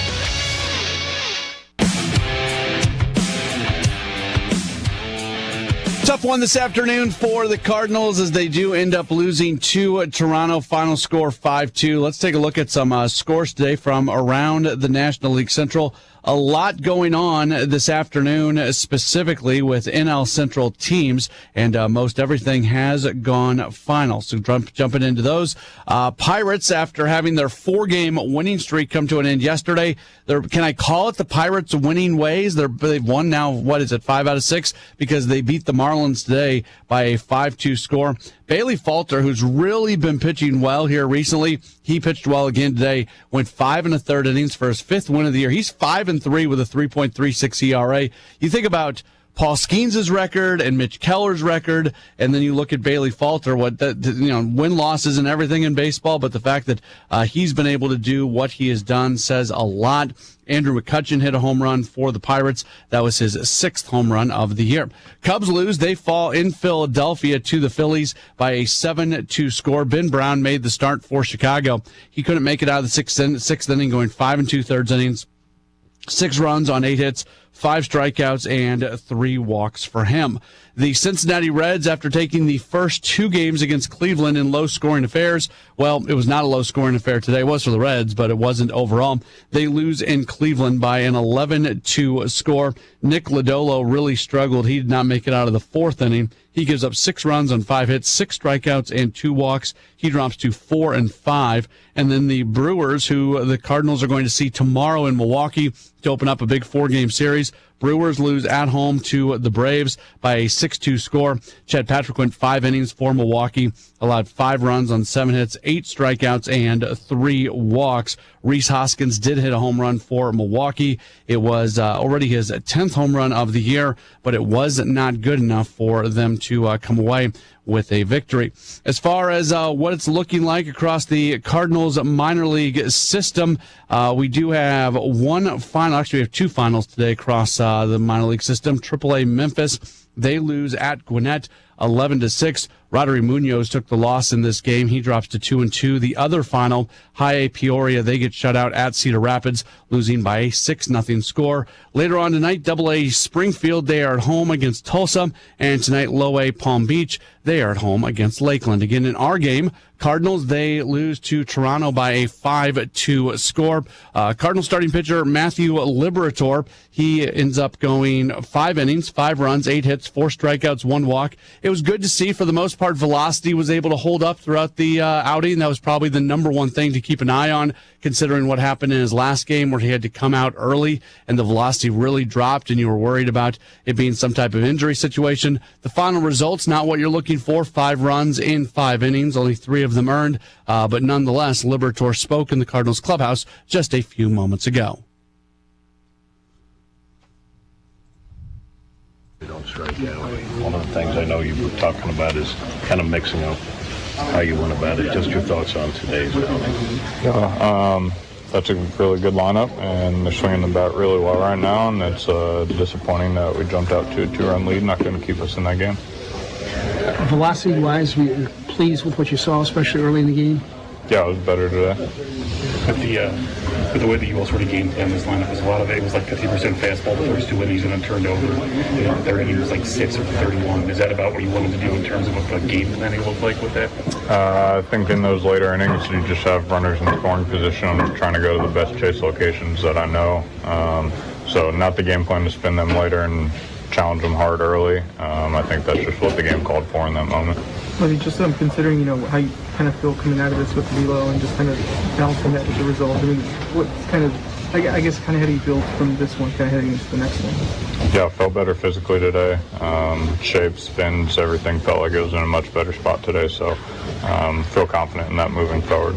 Tough one this afternoon for the Cardinals as they do end up losing to Toronto. Final score 5-2. Let's take a look at some scores today from around the National League Central. A lot going on this afternoon, specifically with NL Central teams, and most everything has gone final. So jumping into those, Pirates, after having their 4-game winning streak come to an end yesterday, can I call it the Pirates winning ways? They've won now, 5 out of 6, because they beat the Marlins Marlins today by a 5-2 score. Bailey Falter, who's really been pitching well here recently, he pitched well again today, went 5 1/3 innings for his 5th win of the year. He's 5-3 with a 3.36 ERA. You think about Paul Skeens' record and Mitch Keller's record, and then you look at Bailey Falter, win-losses and everything in baseball, but the fact that he's been able to do what he has done says a lot. Andrew McCutchen hit a home run for the Pirates. That was his 6th home run of the year. Cubs lose. They fall in Philadelphia to the Phillies by a 7-2 score. Ben Brown made the start for Chicago. He couldn't make it out of the sixth inning, going 5 2/3 innings. 6 runs on 8 hits, 5 strikeouts, and 3 walks for him. The Cincinnati Reds, after taking the first 2 games against Cleveland in low-scoring affairs, well, it was not a low-scoring affair today. It was for the Reds, but it wasn't overall. They lose in Cleveland by an 11-2 score. Nick Lodolo really struggled. He did not make it out of the 4th inning. He gives up 6 runs on 5 hits, 6 strikeouts, and 2 walks. He drops to 4-5. And then the Brewers, who the Cardinals are going to see tomorrow in Milwaukee to open up a big 4-game series. Brewers lose at home to the Braves by a 6-2 score. Chad Patrick went 5 innings for Milwaukee, allowed 5 runs on 7 hits, 8 strikeouts, and 3 walks. Rhys Hoskins did hit a home run for Milwaukee. It was already his 10th home run of the year, but it was not good enough for them to come away with a victory. As far as what it's looking like across the Cardinals minor league system, we do have one final. Actually, we have 2 finals today across the minor league system. AAA Memphis, they lose at Gwinnett 11-6. Rodri Munoz took the loss in this game. He drops to 2-2. The other final, High A Peoria, they get shut out at Cedar Rapids, losing by a 6-0 score. Later on tonight, Double A Springfield, they are at home against Tulsa. And tonight, Low A Palm Beach, they are at home against Lakeland. Again, in our game, Cardinals, they lose to Toronto by a 5-2 score. Cardinals starting pitcher Matthew Liberator, he ends up going 5 innings, 5 runs, 8 hits, 4 strikeouts, 1 walk. It was good to see. For the most part, velocity was able to hold up throughout the outing. That was probably the number one thing to keep an eye on, considering what happened in his last game where he had to come out early and the velocity really dropped and you were worried about it being some type of injury situation. The final result's not what you're looking for. 5 runs in 5 innings, only 3 of them earned. But nonetheless, Liberator spoke in the Cardinals clubhouse just a few moments ago. We don't strike out. One of the things I know you were talking about is kind of mixing up how you went about it. Just your thoughts on today's outing. Yeah, that's a really good lineup, and they're swinging the bat really well right now, and it's disappointing that we jumped out to a 2-run lead, not going to keep us in that game. Velocity-wise, were you pleased with what you saw, especially early in the game? Yeah, it was better today. With the way that you all sort of game plan this lineup, is a lot of it was like 50% fastball the first 2 innings and then turned over. The third inning was like 6 or 31. Is that about what you wanted to do in terms of what the game planning looked like with that? I think in those later innings, you just have runners in scoring position. I'm trying to go to the best chase locations that I know. So not the game plan to spin them later and challenge them hard early. I think that's just what the game called for in that moment. I mean, just considering, how you kind of feel coming out of this with Lilo and just kind of balancing that with the result. I mean, what kind of, I guess, kind of how do you build from this one kind of heading into the next one? Yeah, I felt better physically today. Shape, spins, everything felt like it was in a much better spot today. So feel confident in that moving forward.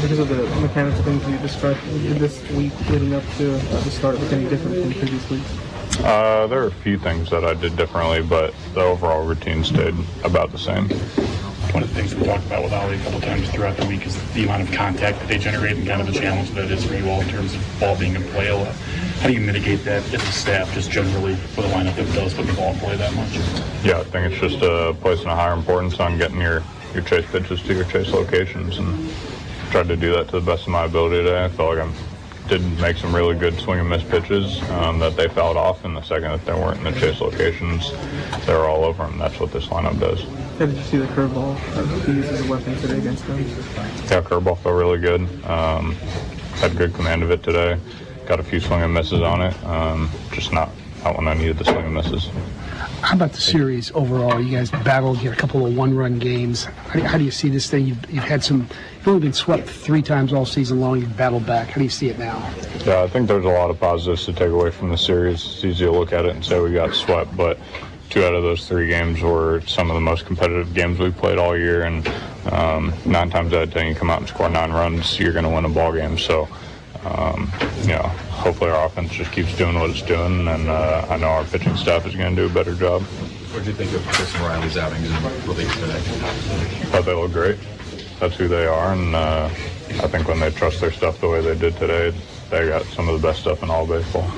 Because of the mechanics things you described, did this week leading up to the start look any different from previous weeks? There are a few things that I did differently, but the overall routine stayed about the same. One of the things we talked about with Ollie a couple times throughout the week is the amount of contact that they generate and kind of the challenge that it is for you all in terms of ball being in play a lot. How do you mitigate that as a staff, just generally with a lineup that does put the ball in play that much? Yeah, I think it's just placing a higher importance on getting your chase pitches to your chase locations, and tried to do that to the best of my ability today. I felt like I did make some really good swing and miss pitches that they fouled off, and the second that they weren't in the chase locations, they were all over them. That's what this lineup does. How did you see the curveball used as a weapon today against them? Yeah, curveball felt really good. Had good command of it today. Got a few swing and misses on it. Just not when I needed the swing and misses. How about the series overall? You guys battled, you had a couple of one-run games. How do you see this thing? You've only been swept 3 times all season long. You've battled back. How do you see it now? Yeah, I think there's a lot of positives to take away from the series. It's easy to look at it and say we got swept, but 2 out of those 3 games were some of the most competitive games we've played all year, and 9 times out of 10 you come out and score 9 runs, you're going to win a ball game. So hopefully our offense just keeps doing what it's doing, and I know our pitching staff is going to do a better job. What did you think of Chris and Riley's outings in relief today? Thought they look great. That's who they are, and I think when they trust their stuff the way they did today, they got some of the best stuff in all baseball.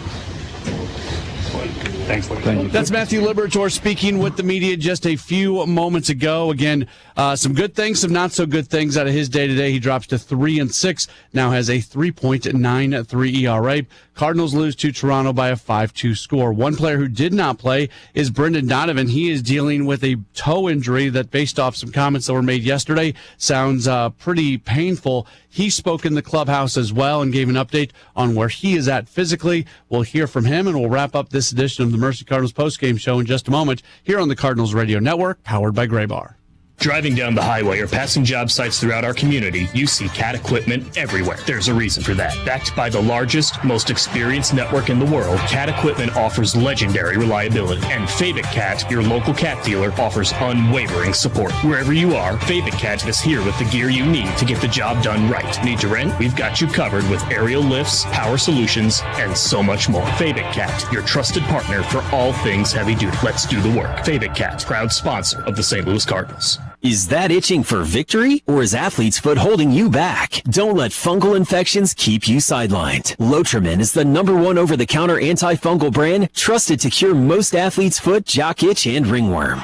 Thanks, Thank you. That's Matthew Liberatore speaking with the media just a few moments ago. Again, some good things, some not so good things out of his day today. He drops to 3-6, now has a 3.93 ERA. Cardinals lose to Toronto by a 5-2 score. One player who did not play is Brendan Donovan. He is dealing with a toe injury that, based off some comments that were made yesterday, sounds pretty painful. He spoke in the clubhouse as well and gave an update on where he is at physically. We'll hear from him, and we'll wrap up this edition of the Mercy Cardinals postgame show in just a moment here on the Cardinals Radio Network, powered by Graybar. Driving down the highway or passing job sites throughout our community, you see CAT equipment everywhere. There's a reason for that. Backed by the largest, most experienced network in the world, CAT equipment offers legendary reliability. And Fabic CAT, your local CAT dealer, offers unwavering support. Wherever you are, Fabic CAT is here with the gear you need to get the job done right. Need to rent? We've got you covered with aerial lifts, power solutions, and so much more. Fabic CAT, your trusted partner for all things heavy duty. Let's do the work. Fabic CAT, proud sponsor of the St. Louis Cardinals. Is that itching for victory, or is athlete's foot holding you back? Don't let fungal infections keep you sidelined. Lotrimin is the #1 over-the-counter antifungal brand trusted to cure most athlete's foot, jock itch, and ringworm.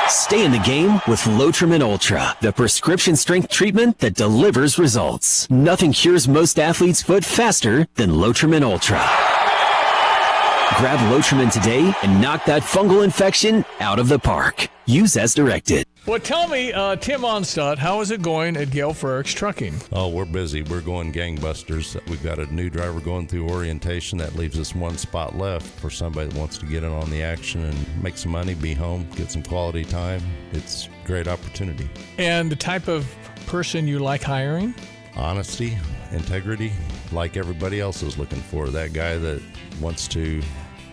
Stay in the game with Lotrimin Ultra, the prescription strength treatment that delivers results. Nothing cures most athlete's foot faster than Lotrimin Ultra. Grab Lotrimin today and knock that fungal infection out of the park. Use as directed. Well, tell me, Tim Onstad, how is it going at Gale Frericks Trucking? Oh, we're busy. We're going gangbusters. We've got a new driver going through orientation. That leaves us one spot left for somebody that wants to get in on the action and make some money, be home, get some quality time. It's a great opportunity. And the type of person you like hiring? Honesty, integrity, like everybody else is looking for. That guy that wants to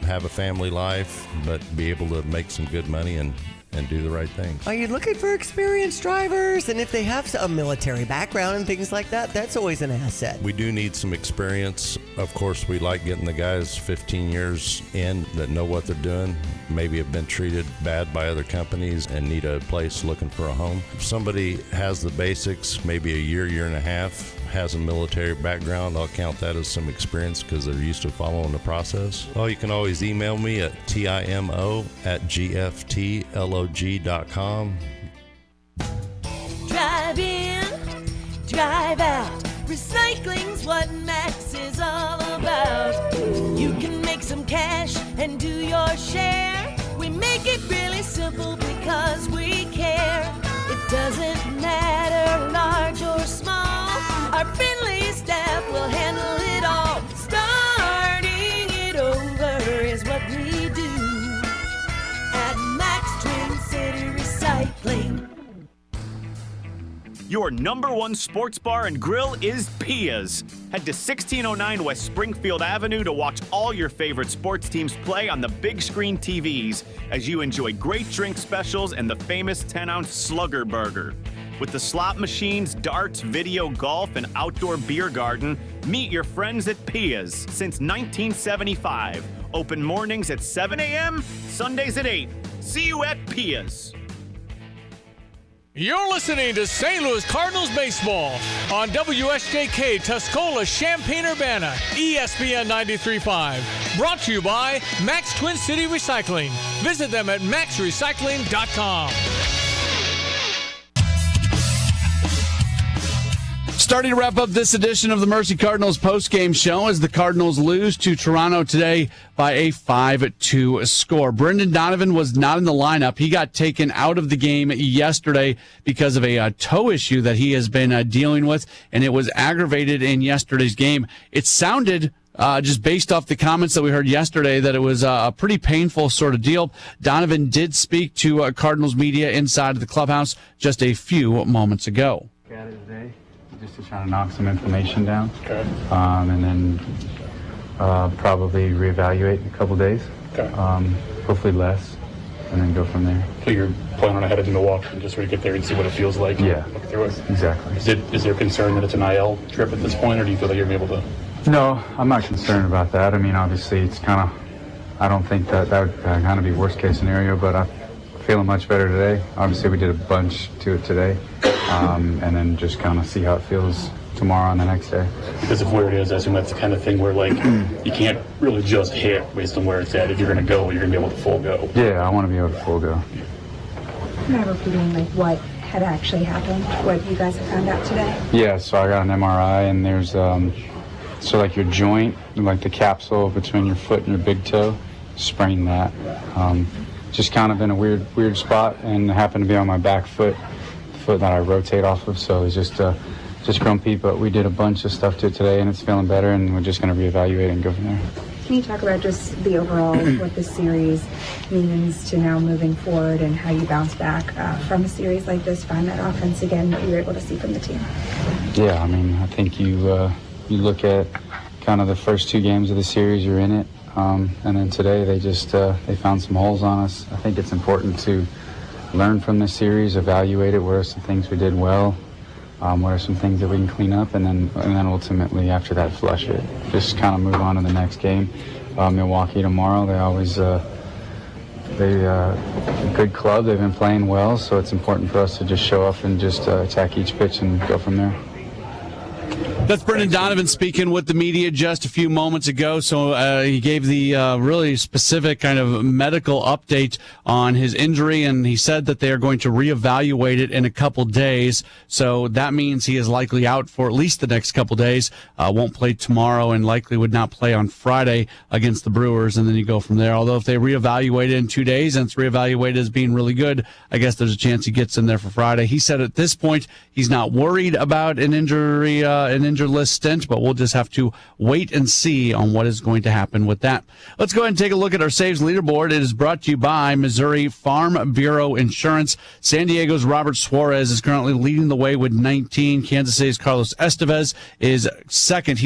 have a family life, but be able to make some good money and do the right things. Are you looking for experienced drivers? And if they have a military background and things like that, that's always an asset. We do need some experience. Of course, we like getting the guys 15 years in that know what they're doing, maybe have been treated bad by other companies and need a place looking for a home. If somebody has the basics, maybe a year and a half, has a military background, I'll count that as some experience because they're used to following the process. Oh, you can always email me at timo@gftlog.com. Drive in, drive out. Recycling's what Max is all about. You can make some cash and do your share. We make it really simple because we care. It doesn't matter large or small. Our friendly staff will handle it all. Starting it over is what we do at Max Twin City Recycling. Your #1 sports bar and grill is Pia's. Head to 1609 West Springfield Avenue to watch all your favorite sports teams play on the big screen TVs as you enjoy great drink specials and the famous 10-ounce Slugger Burger. With the slot machines, darts, video, golf, and outdoor beer garden, meet your friends at Pia's since 1975. Open mornings at 7 a.m., Sundays at 8. See you at Pia's. You're listening to St. Louis Cardinals baseball on WSJK Tuscola, Champaign-Urbana, ESPN 93.5. Brought to you by Max Twin City Recycling. Visit them at maxrecycling.com. Starting to wrap up this edition of the Mercy Cardinals postgame show as the Cardinals lose to Toronto today by a 5-2 score. Brendan Donovan was not in the lineup. He got taken out of the game yesterday because of a toe issue that he has been dealing with, and it was aggravated in yesterday's game. It sounded, just based off the comments that we heard yesterday, that it was a pretty painful sort of deal. Donovan did speak to Cardinals media inside of the clubhouse just a few moments ago. Got it today. Just to try to knock some inflammation down. Okay. And then probably reevaluate in a couple days. Okay. Hopefully less, and then go from there. So you're planning on headed to Milwaukee and just get there and see what it feels like? Yeah. Look through it? Exactly. Is there concern that it's an IL trip at this point, or do you feel like you're able to? No, I'm not concerned about that. I mean, obviously, it's kind of, I don't think that would kind of be worst case scenario, but I'm feeling much better today. Obviously, we did a bunch to it today, and then just kind of see how it feels tomorrow and the next day. Because of where it is, I assume that's the kind of thing where, like, you can't really just hit based on where it's at. If you're going to go, you're going to be able to full go. Yeah, I want to be able to full go. Can I repeating, like, what had actually happened, what you guys have found out today? Yeah, so I got an MRI, and there's, so like your joint, like the capsule between your foot and your big toe, sprained that. Just kind of in a weird spot, and it happened to be on my back foot, the foot that I rotate off of, so it's just grumpy, but we did a bunch of stuff to it today, and it's feeling better, and we're just going to reevaluate and go from there. Can you talk about just the overall, what this series means to now moving forward and how you bounce back from a series like this, find that offense again, what you were able to see from the team? Yeah, I mean, I think you look at kind of the first 2 games of the series, you're in it, and then today they found some holes on us. I think it's important to learn from this series, evaluate it, what are some things we did well, what are some things that we can clean up, and then ultimately after that flush it. Just kind of move on to the next game. Milwaukee tomorrow, they always a good club. They've been playing well, so it's important for us to just show up and just attack each pitch and go from there. That's Brendan Donovan speaking with the media just a few moments ago. So he gave the really specific kind of medical update on his injury, and he said that they are going to reevaluate it in a couple days. So that means he is likely out for at least the next couple days. Won't play tomorrow and likely would not play on Friday against the Brewers, and then you go from there. Although if they reevaluate it in 2 days and it's reevaluated as being really good, I guess there's a chance he gets in there for Friday. He said at this point he's not worried about an injury, an injured list stint, but we'll just have to wait and see on what is going to happen with that. Let's go ahead and take a look at our saves leaderboard. It is brought to you by Missouri Farm Bureau Insurance. San Diego's Robert Suarez is currently leading the way with 19. Kansas City's Carlos Estevez is second.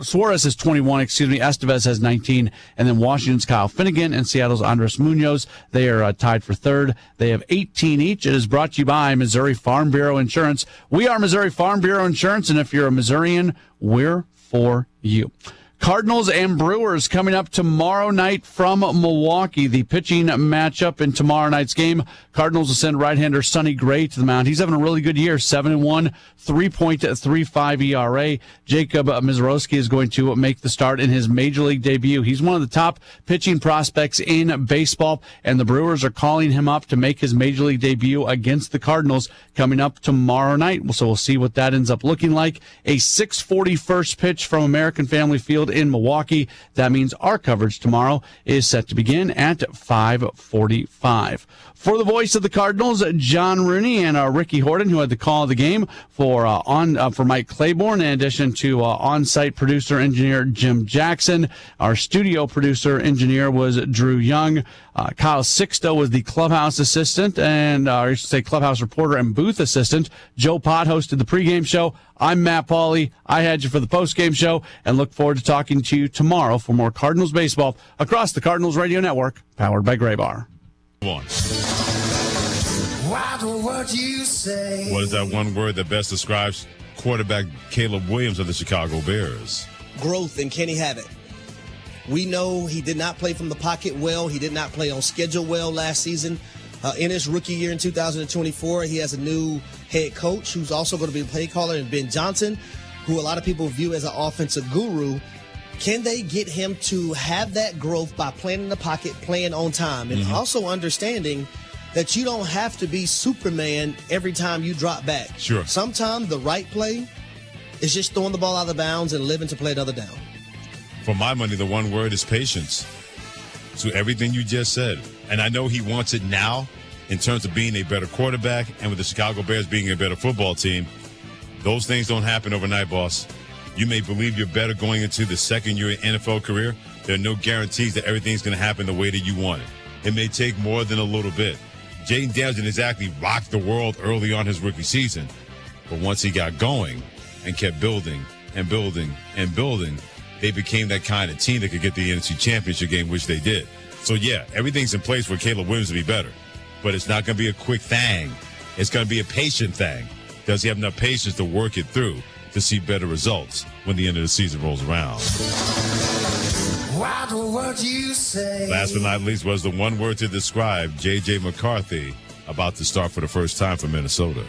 Suarez has 21, Estevez has 19, and then Washington's Kyle Finnegan and Seattle's Andres Munoz, they are tied for third. They have 18 each. It is brought to you by Missouri Farm Bureau Insurance. We are Missouri Farm Bureau Insurance, and if you're a Missourian, we're for you. Cardinals and Brewers coming up tomorrow night from Milwaukee. The pitching matchup in tomorrow night's game. Cardinals will send right-hander Sonny Gray to the mound. He's having a really good year, 7-1, 3.35 ERA. Jacob Mizorowski is going to make the start in his major league debut. He's one of the top pitching prospects in baseball, and the Brewers are calling him up to make his major league debut against the Cardinals coming up tomorrow night. So we'll see what that ends up looking like. A 6:40 first pitch from American Family Field in Milwaukee. That means our coverage tomorrow is set to begin at 5:45. For the voice of the Cardinals, John Rooney and Ricky Horton, who had the call of the game for Mike Claiborne, in addition to on-site producer engineer Jim Jackson. Our studio producer engineer was Drew Young. Kyle Sixto was the clubhouse assistant, and I should say clubhouse reporter and booth assistant. Joe Pott hosted the pregame show. I'm Matt Pauley. I had you for the postgame show, and look forward to talking to you tomorrow for more Cardinals baseball across the Cardinals Radio Network, powered by Gray Bar. What is that one word that best describes quarterback Caleb Williams of the Chicago Bears? Growth, and can he have it? We know he did not play from the pocket well. He did not play on schedule well last season. In his rookie year in 2024, he has a new head coach who's also going to be a play caller, and Ben Johnson, who a lot of people view as an offensive guru. Can they get him to have that growth by playing in the pocket, playing on time, and also understanding that you don't have to be Superman every time you drop back? Sure. Sometimes the right play is just throwing the ball out of bounds and living to play another down. For my money, the one word is patience. So everything you just said. And I know he wants it now in terms of being a better quarterback and with the Chicago Bears being a better football team. Those things don't happen overnight, boss. You may believe you're better going into the second year NFL career. There are no guarantees that everything's going to happen the way that you want it. It may take more than a little bit. Jaden Daniels didn't exactly rock the world early on his rookie season. But once he got going and kept building and building and building, they became that kind of team that could get the NFC Championship game, which they did. So, yeah, everything's in place for Caleb Williams to be better. But it's not going to be a quick thing. It's going to be a patient thing. Does he have enough patience to work it through to see better results when the end of the season rolls around? Last but not least was the one word to describe J.J. McCarthy about to start for the first time for Minnesota.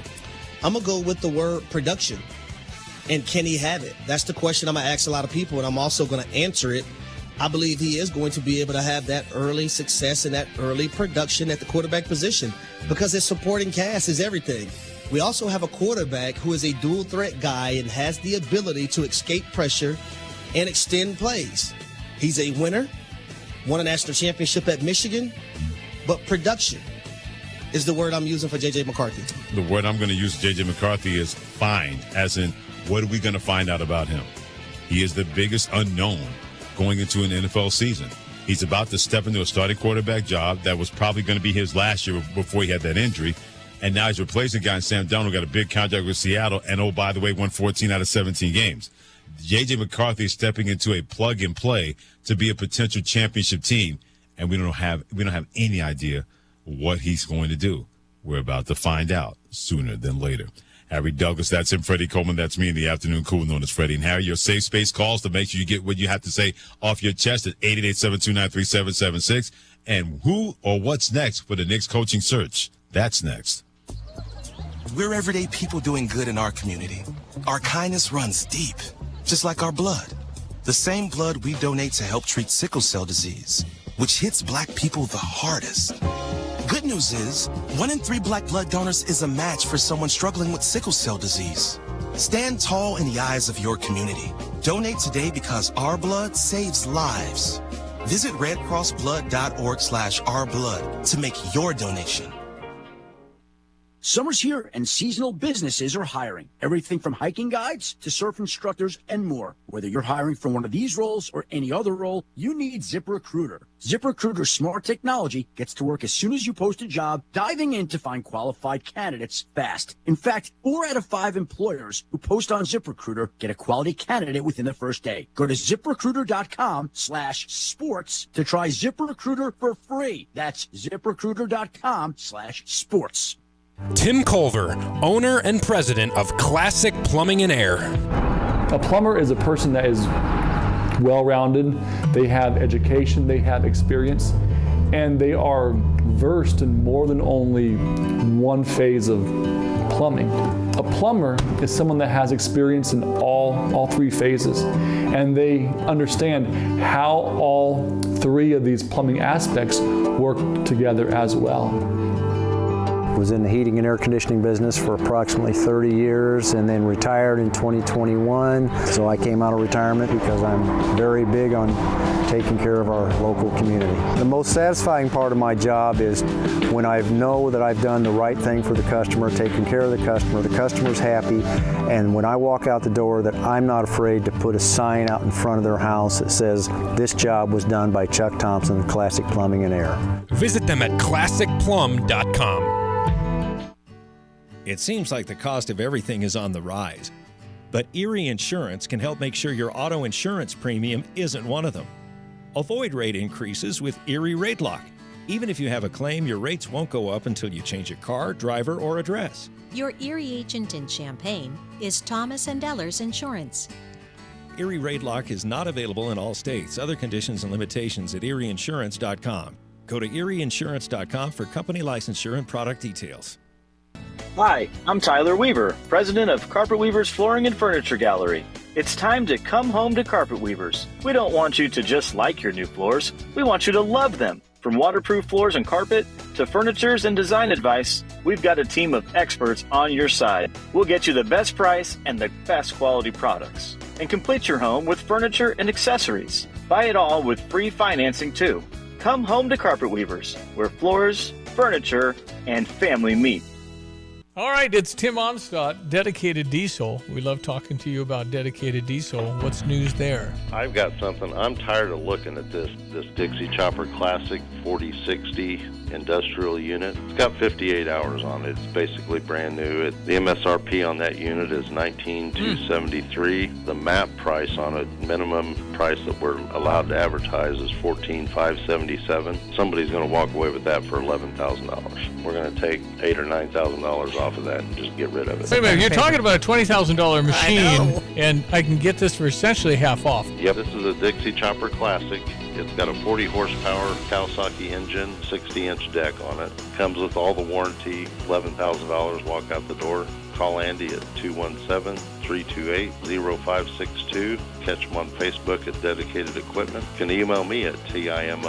I'm going to go with the word production. And can he have it? That's the question I'm going to ask a lot of people, and I'm also going to answer it. I believe he is going to be able to have that early success and that early production at the quarterback position because his supporting cast is everything. We also have a quarterback who is a dual threat guy and has the ability to escape pressure and extend plays. He's a winner, won a national championship at Michigan, but production is the word I'm using for J.J. McCarthy. The word I'm going to use for J.J. McCarthy is find, as in what are we going to find out about him? He is the biggest unknown going into an NFL season. He's about to step into a starting quarterback job that was probably going to be his last year before he had that injury. And now he's replacing a guy in Sam Darnold, got a big contract with Seattle, and oh, by the way, won 14 out of 17 games. J.J. McCarthy is stepping into a plug-and-play to be a potential championship team, and we don't have any idea what he's going to do. We're about to find out sooner than later. Harry Douglas, that's him. Freddie Coleman, that's me in the afternoon cool, known as Freddie and Harry. Your safe space calls to make sure you get what you have to say off your chest at 888-729-3776. And who or what's next for the Knicks coaching search? That's next. We're everyday people doing good in our community. Our kindness runs deep, just like our blood. The same blood we donate to help treat sickle cell disease, which hits black people the hardest. Good news is, 1 in 3 black blood donors is a match for someone struggling with sickle cell disease. Stand tall in the eyes of your community. Donate today because our blood saves lives. Visit redcrossblood.org/ourblood to make your donation. Summer's here and seasonal businesses are hiring. Everything from hiking guides to surf instructors and more. Whether you're hiring for one of these roles or any other role, you need ZipRecruiter. ZipRecruiter's smart technology gets to work as soon as you post a job, diving in to find qualified candidates fast. In fact, 4 out of 5 employers who post on ZipRecruiter get a quality candidate within the first day. Go to ZipRecruiter.com/sports to try ZipRecruiter for free. That's ZipRecruiter.com/sports. Tim Culver, owner and president of Classic Plumbing and Air. A plumber is a person that is well-rounded. They have education, they have experience, and they are versed in more than only one phase of plumbing. A plumber is someone that has experience in all 3 phases, and they understand how all 3 of these plumbing aspects work together as well. Was in the heating and air conditioning business for approximately 30 years and then retired in 2021. So I came out of retirement because I'm very big on taking care of our local community. The most satisfying part of my job is when I know that I've done the right thing for the customer, taking care of the customer's happy, and when I walk out the door that I'm not afraid to put a sign out in front of their house that says, "This job was done by Chuck Thompson, Classic Plumbing and Air." Visit them at classicplum.com. It seems like the cost of everything is on the rise, but Erie Insurance can help make sure your auto insurance premium isn't one of them. Avoid rate increases with Erie Rate Lock. Even if you have a claim, your rates won't go up until you change a car, driver, or address. Your Erie agent in Champaign is Thomas & Ellers Insurance. Erie Rate Lock is not available in all states. Other conditions and limitations at erieinsurance.com. Go to erieinsurance.com for company licensure and product details. Hi, I'm Tyler Weaver, president of Carpet Weavers Flooring and Furniture Gallery. It's time to come home to Carpet Weavers. We don't want you to just like your new floors. We want you to love them. From waterproof floors and carpet to furnitures and design advice, we've got a team of experts on your side. We'll get you the best price and the best quality products. And complete your home with furniture and accessories. Buy it all with free financing too. Come home to Carpet Weavers, where floors, furniture, and family meet. All right, it's Tim Onstadt, Dedicated Diesel. We love talking to you about Dedicated Diesel. What's news there? I've got something. I'm tired of looking at this Dixie Chopper Classic 4060 industrial unit. It's got 58 hours on it. It's basically brand new. The MSRP on that unit is $19,273. The MAP price on it, minimum price that we're allowed to advertise, is $14,577. Somebody's going to walk away with that for $11,000. We're going to take $8,000 or $9,000 off of that and just get rid of it. Wait a minute, you're talking about a $20,000 machine, and I can get this for essentially half off. Yep, this is a Dixie Chopper Classic. It's got a 40 horsepower Kawasaki engine, 60-inch deck on it. Comes with all the warranty, $11,000, walk out the door. Call Andy at 217-328-0562. Catch him on Facebook at Dedicated Equipment. You can email me at TIMO